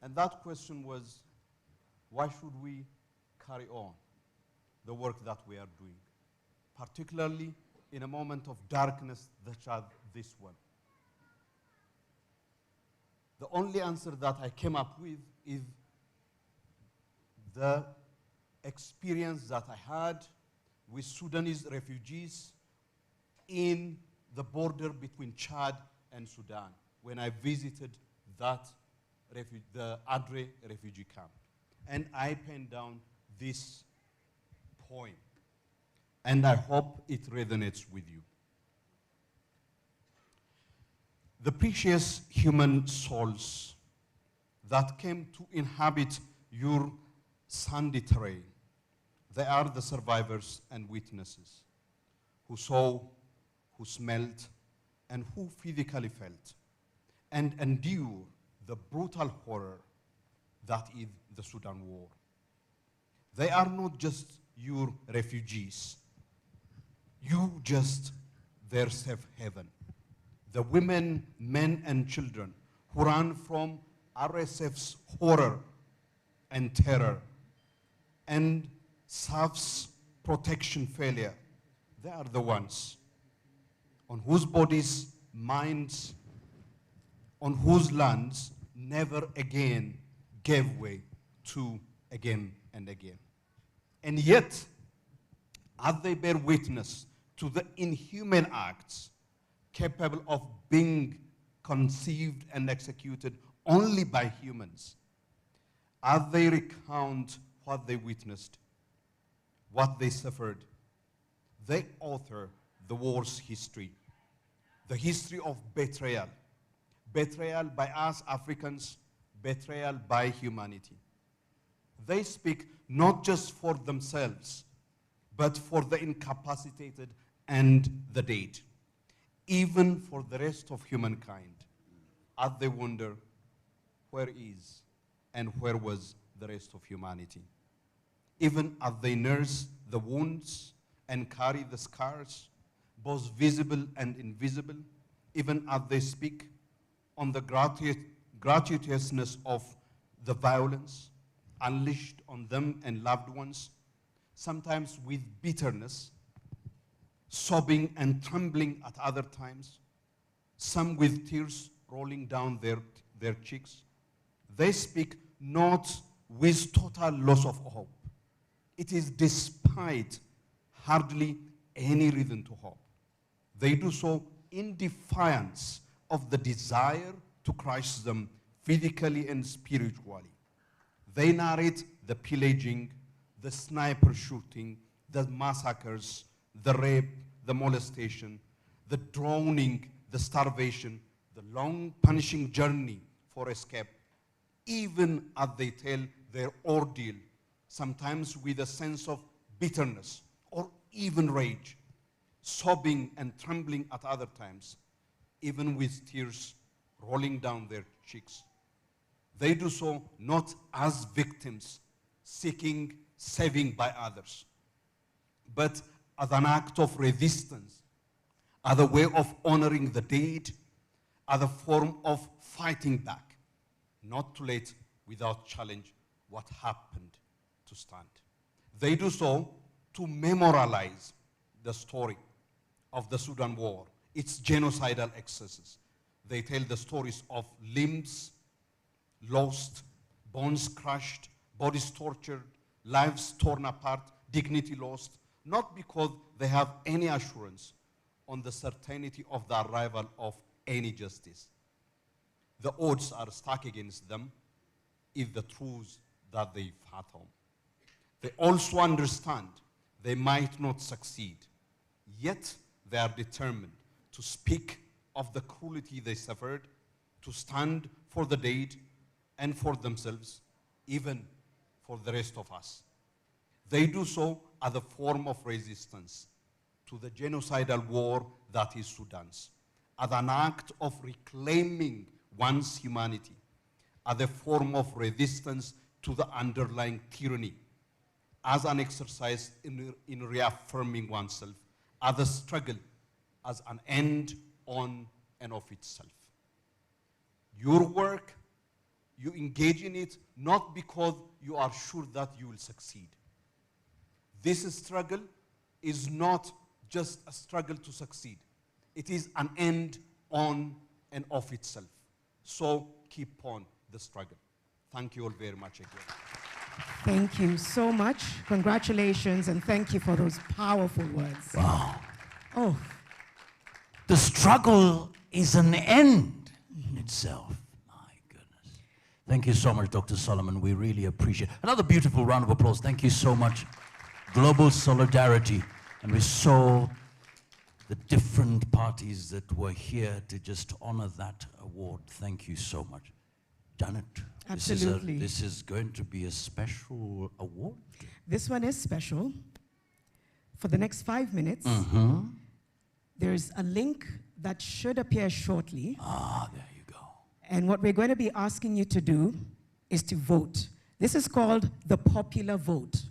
and that question was, why should we carry on the work that we are doing, particularly in a moment of darkness such as this one? The only answer that I came up with is the experience that I had with Sudanese refugees in the border between Chad and Sudan when I visited that the Adre refugee camp. And I penned down this poem, and I hope it resonates with you. The precious human souls that came to inhabit your sandy terrain, they are the survivors and witnesses who saw, who smelled, and who physically felt and endure the brutal horror that is the Sudan war. They are not just your refugees. You just their safe haven. The women, men, and children who ran from RSF's horror and terror and SAF's protection failure, they are the ones on whose bodies, minds, on whose lands never again gave way to again and again. And yet, as they bear witness to the inhuman acts capable of being conceived and executed only by humans, as they recount what they witnessed, what they suffered, they author the war's history, the history of betrayal, betrayal by us Africans, betrayal by humanity. They speak not just for themselves, but for the incapacitated and the dead, even for the rest of humankind, as they wonder, where is and where was the rest of humanity? Even as they nurse the wounds and carry the scars, both visible and invisible, even as they speak on the gratuitousness of the violence unleashed on them and loved ones, sometimes with bitterness, sobbing and trembling at other times, some with tears rolling down their cheeks. They speak not with total loss of hope. It is despite hardly any reason to hope. They do so in defiance of the desire to crush them physically and spiritually. They narrate the pillaging, the sniper shooting, the massacres, the rape, the molestation, the drowning, the starvation, the long punishing journey for escape, even as they tell their ordeal, sometimes with a sense of bitterness or even rage, sobbing and trembling at other times, even with tears rolling down their cheeks. They do so not as victims seeking saving by others, but as an act of resistance, as a way of honoring the dead, as a form of fighting back, not to let without challenge what happened to stand. They do so to memorialize the story of the Sudan war, its genocidal excesses. They tell the stories of limbs lost, bones crushed, bodies tortured, lives torn apart, dignity lost, not because they have any assurance on the certainty of the arrival of any justice. The odds are stacked against them if the truths that they fathom. They also understand they might not succeed, yet they are determined to speak of the cruelty they suffered, to stand for the dead and for themselves, even for the rest of us. They do so as a form of resistance to the genocidal war that is Sudan's, as an act of reclaiming one's humanity, as a form of resistance to the underlying tyranny, as an exercise in reaffirming oneself, as a struggle, as an end on and of itself. Your work, you engage in it not because you are sure that you will succeed. This struggle is not just a struggle to succeed. It is an end on and of itself. So keep on the struggle. Thank you all very much again. Thank you so much. Congratulations, and thank you for those powerful words. Wow. Oh. The struggle is an end in itself. My goodness. Thank you so much, Dr. Solomon. We really appreciate it. Another beautiful round of applause. Thank you so much. Global solidarity. And we saw the different parties that were here to just honor that award. Thank you so much. Janet, Absolutely. This is going to be a special award. This one is special. For the next 5 minutes, there's a link that should appear shortly. Ah, there you go. And what we're going to be asking you to do is to vote. This is called the popular vote.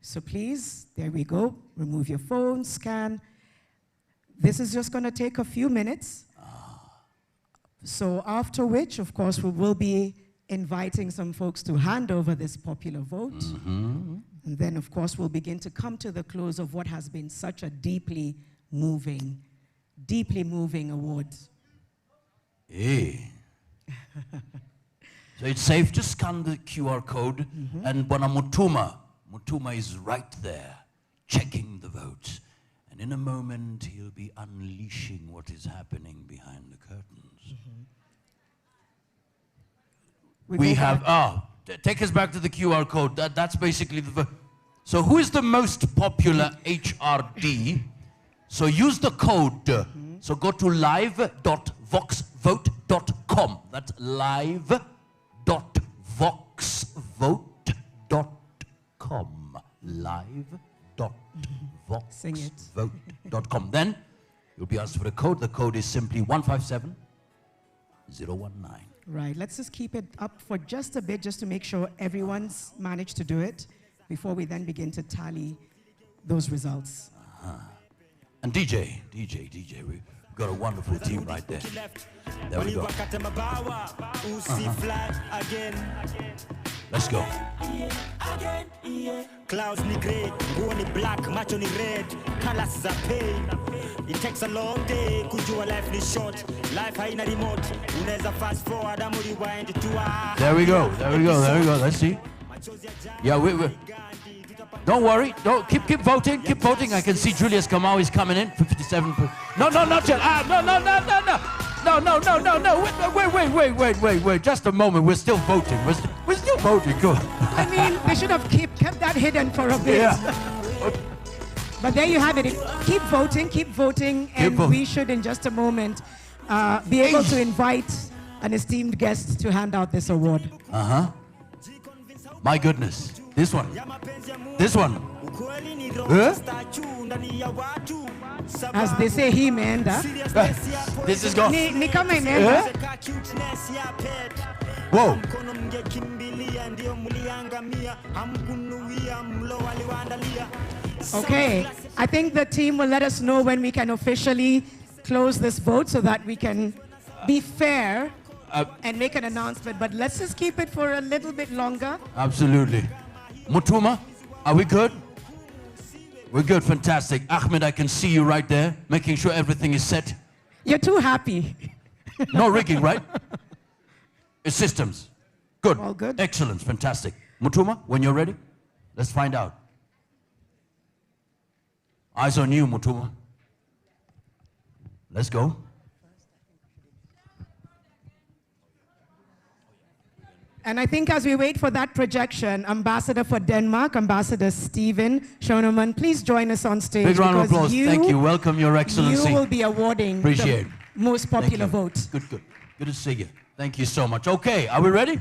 So please, there we go. Remove your phone, scan. This is just going to take a few minutes. So after which, of course, we will be inviting some folks to hand over this popular vote. And then, of course, we'll begin to come to the close of what has been such a deeply moving award. Hey. So it's safe, just scan the QR code, and Bwana Mutuma is right there, checking the votes. And in a moment, he'll be unleashing what is happening behind the curtains. We have, take us back to the QR code. That's basically the vote. So who is the most popular HRD? So use the code. So go to live.voxvote.com. That's live.voxvote.com. Live.voxvote.com. Then you'll be asked for a code. The code is simply 157019. Right, let's just keep it up for just a bit, just to make sure everyone's managed to do it before we then begin to tally those results. And DJ, we've got a wonderful team right there. There we go. Let's go. Clouds ni grey, nguo ni black, macho ni red, colors za pain. It takes a long day, kujua life ni short. Life haina remote, unaweza fast forward ama rewind to There we go. Let's see. Yeah, don't worry. Don't keep voting. Keep voting. I can see Julius Kamau is coming in. 57. No, not yet. No. Wait. Just a moment. We're still voting. We're still voting. Go. I mean, they should have kept that hidden for a bit. Yeah. But there you have it. Keep voting, and we should, in just a moment, be able to invite an esteemed guest to hand out this award. My goodness. This one. As they say, he man. This is gone. Whoa. Okay, I think the team will let us know when we can officially close this vote so that we can be fair and make an announcement. But let's just keep it for a little bit longer. Absolutely. Mutuma, are we good? We're good, fantastic. Ahmed, I can see you right there, making sure everything is set. You're too happy. No rigging, right? It's systems. Good. All good. Excellent, fantastic. Mutuma, when you're ready, let's find out. Eyes on you, Mutuma. Let's go. And I think as we wait for that projection, Ambassador for Denmark, Ambassador Stephen Schoenemann, please join us on stage. Big round of applause. Thank you. Welcome, Your Excellency. You will be awarding the most popular vote. Good. Good to see you. Thank you so much. Okay, are we ready?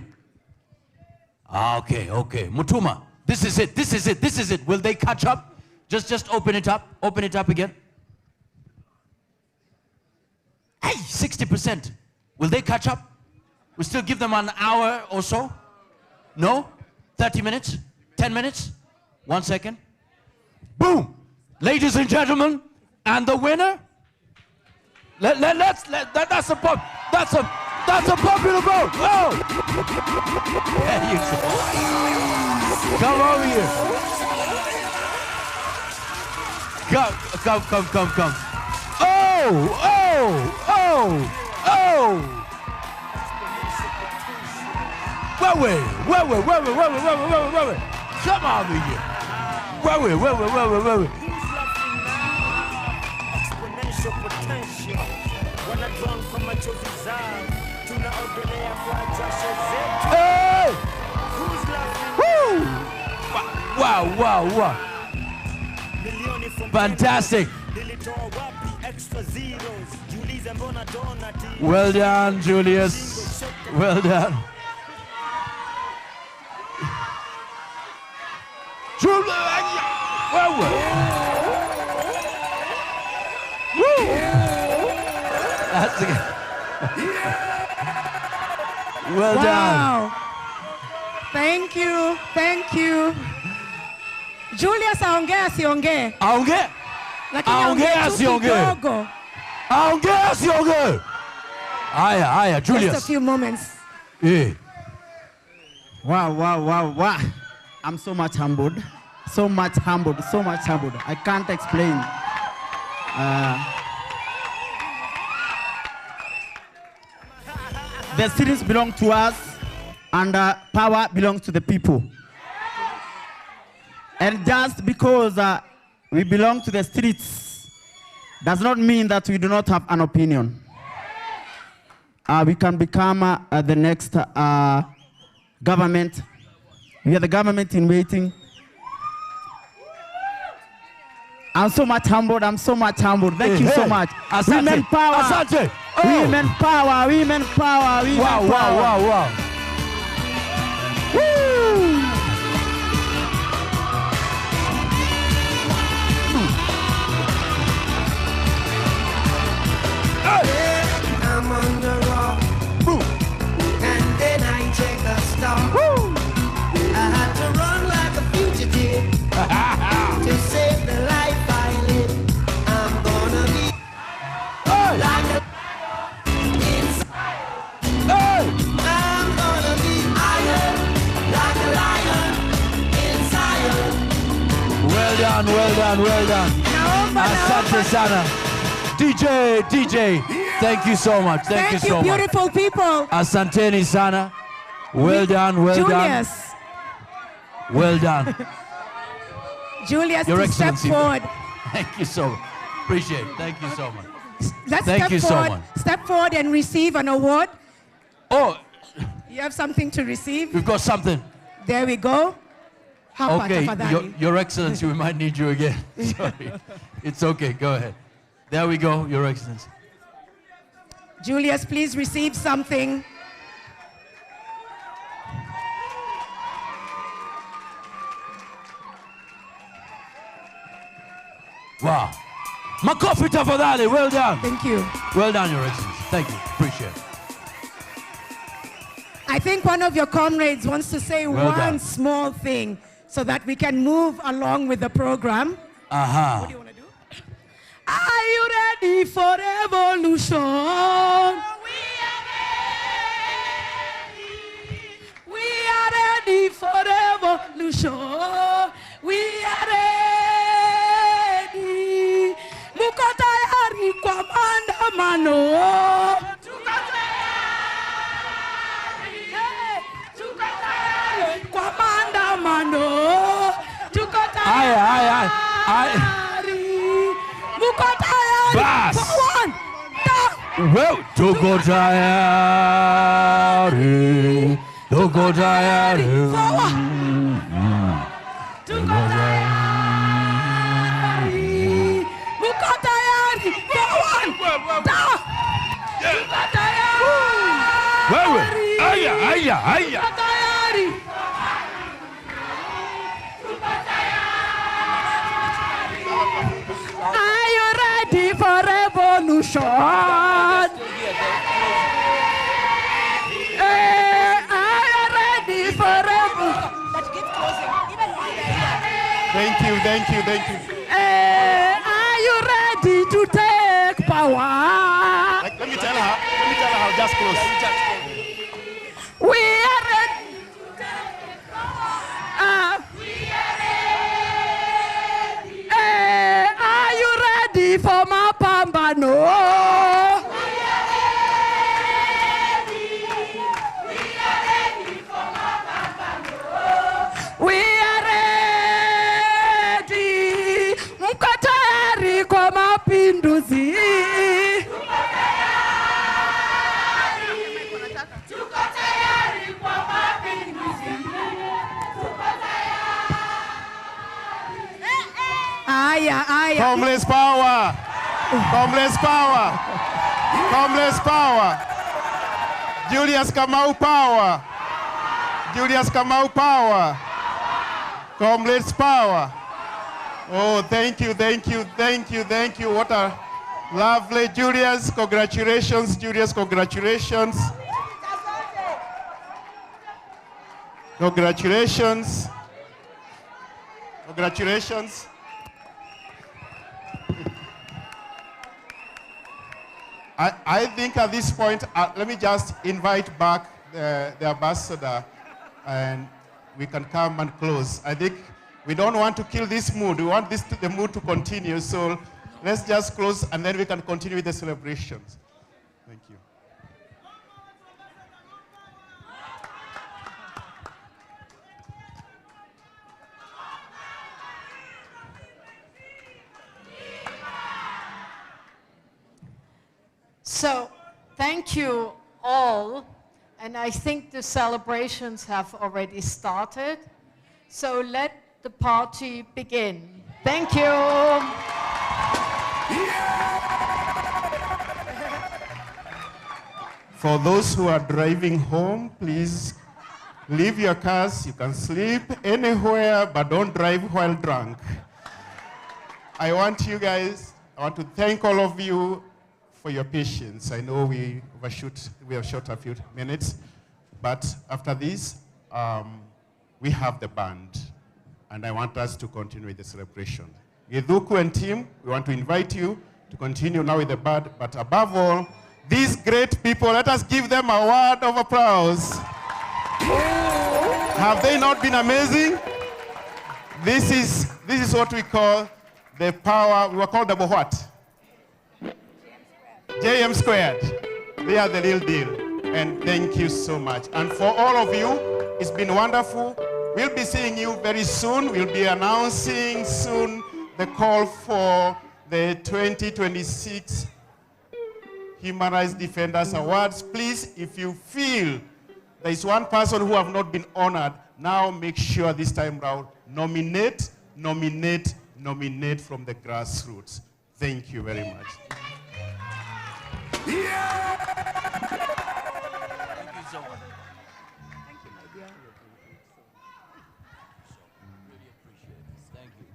Okay. Mutuma, this is it. Will they catch up? Just open it up. Open it up again. Hey, 60%. Will they catch up? We still give them an hour or so? No? 30 minutes? 10 minutes? 1 second. Boom! Ladies and gentlemen, and the winner? That's a popular vote. Oh! There you go. Come over here. Come. Oh! Wait. Come over here. Wait. Exponential potential. Wanadrawn from machozi zao. Tunaogelea kwa jasho zetu. Hey! Who's laughing? Woo! Wow. Fantastic. Well done, Julius. Well done. Woo! That's it. Well done. Thank you. Julius aongea asiongee. Aongea. Aongea asiongee. Aya, Julius. Just a few moments. Yeah. Wow. I'm so much humbled. I can't explain. The cities belong to us, and power belongs to the people. And just because we belong to the streets does not mean that we do not have an opinion. We can become the next government. We are the government in waiting. I'm so much humbled. Thank you so much. Asante. Women power. Asante. Oh. Women power. Wow. Woo! I'm on the rock, and then I take a stop. I had to run like a fugitive to save the life I live. I'm gonna be like a I'm gonna be iron, like a lion in Zion. Well done. Asante sana. DJ, thank you so much. Thank you so much. Beautiful people. Asanteni sana. Well done. Julius. Well done. Julius, Your to step Excellency. forward. Thank you so much. Appreciate it. Thank you so much. Let's Thank you so much. Step forward and receive an award. Oh, you have something to receive? We've got something. There we go. Hapa Okay, tafadhali. Your Excellency, we might need you again. Sorry. It's okay. Go ahead. There we go, Your Excellency. Julius, please receive something. Wow. Makofi tafadhali. Well done. Thank you. Well done, Your Excellency. Thank you. Appreciate it. I think one of your comrades wants to say Well one done. small thing so that we can move along with the program. Aha. What do you want to do? Are you ready for evolution? We are ready for evolution. We are ready. Muko tayari kwa maandamano. Tuko tayari kwa maandamano. Tuko tayari. Muko tayari. Bas. For one. Well, tuko tayari. Tuko tayari. Tuko tayari. Muko tayari. For one. Tuko tayari. Wewe. Aya. Tuko tayari. Are you ready for revolution? Are you ready for revolution? thank you, thank you. Are you ready to take power? Let me tell her how, just close. We are ready. Are you ready for mapambano? We are ready. Mko tayari kwa mapinduzi? Tuko tayari kwa mapinduzi. Aya. Homeless power. Homeless power. Homeless power. Julius Kamau power. Julius Kamau power. Homeless power. Oh, thank you. What a lovely Julius. Congratulations, Julius. Congratulations. Congratulations. Congratulations. I think at this point, let me just invite back the ambassador, and we can come and close. I think we don't want to kill this mood. We want the mood to continue. So let's just close, and then we can continue with the celebrations. Thank you. So, thank you all, and I think the celebrations have already started. So let the party begin. Thank you. For those who are driving home, please leave your cars. You can sleep anywhere, but don't drive while drunk. I want to thank all of you for your patience. I know we have shot a few minutes, but after this, we have the band, and I want us to continue with the celebration. Githuku and team, we want to invite you to continue now with the band, but above all, these great people, let us give them a word of applause. Have they not been amazing? This is what we call the power. We were called the what? JM squared. They are the real deal. And thank you so much. And for all of you, it's been wonderful. We'll be seeing you very soon. We'll be announcing soon the call for the 2026 Human Rights Defenders Awards. Please, if you feel there is one person who have not been honored, now make sure this time round, nominate from the grassroots. Thank you very much. Thank you so much. Thank you, my dear. Really appreciate it. Thank you.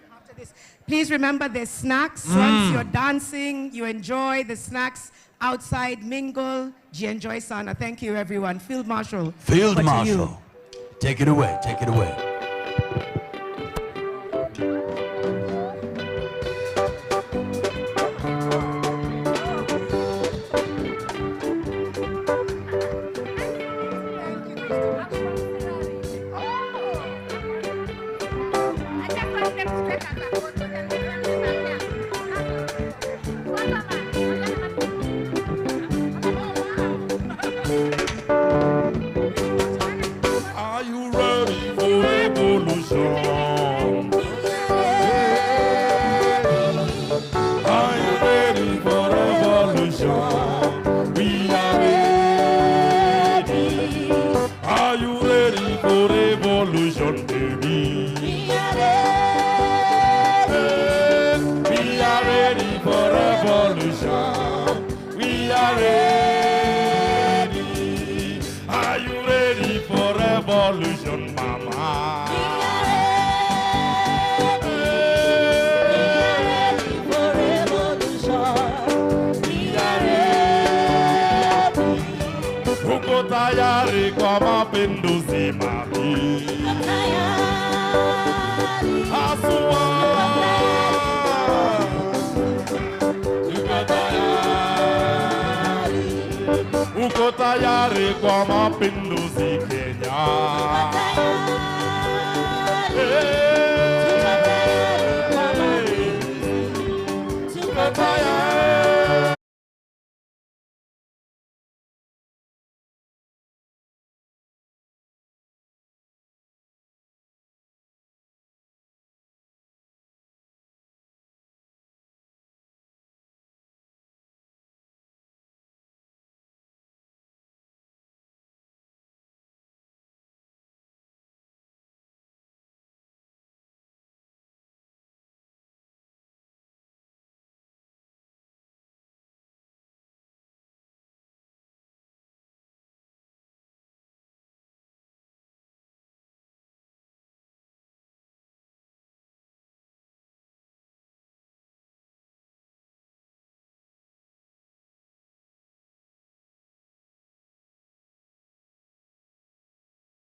After this, please remember there's snacks. Once you're dancing, you enjoy the snacks outside, mingle, enjoy sauna. Thank you, everyone. Field Marshal. Field Marshal, take it away, take it away. Are you ready for revolution? Are you ready for revolution? We are ready. Are you ready for revolution, baby? We are ready. We are ready for revolution. We are ready. Are you ready for revolution, mama? We are ready for revolution. We are ready. Who got tayari kwa mapinduzi mapya. Haswa uko tayari kwa mapinduzi.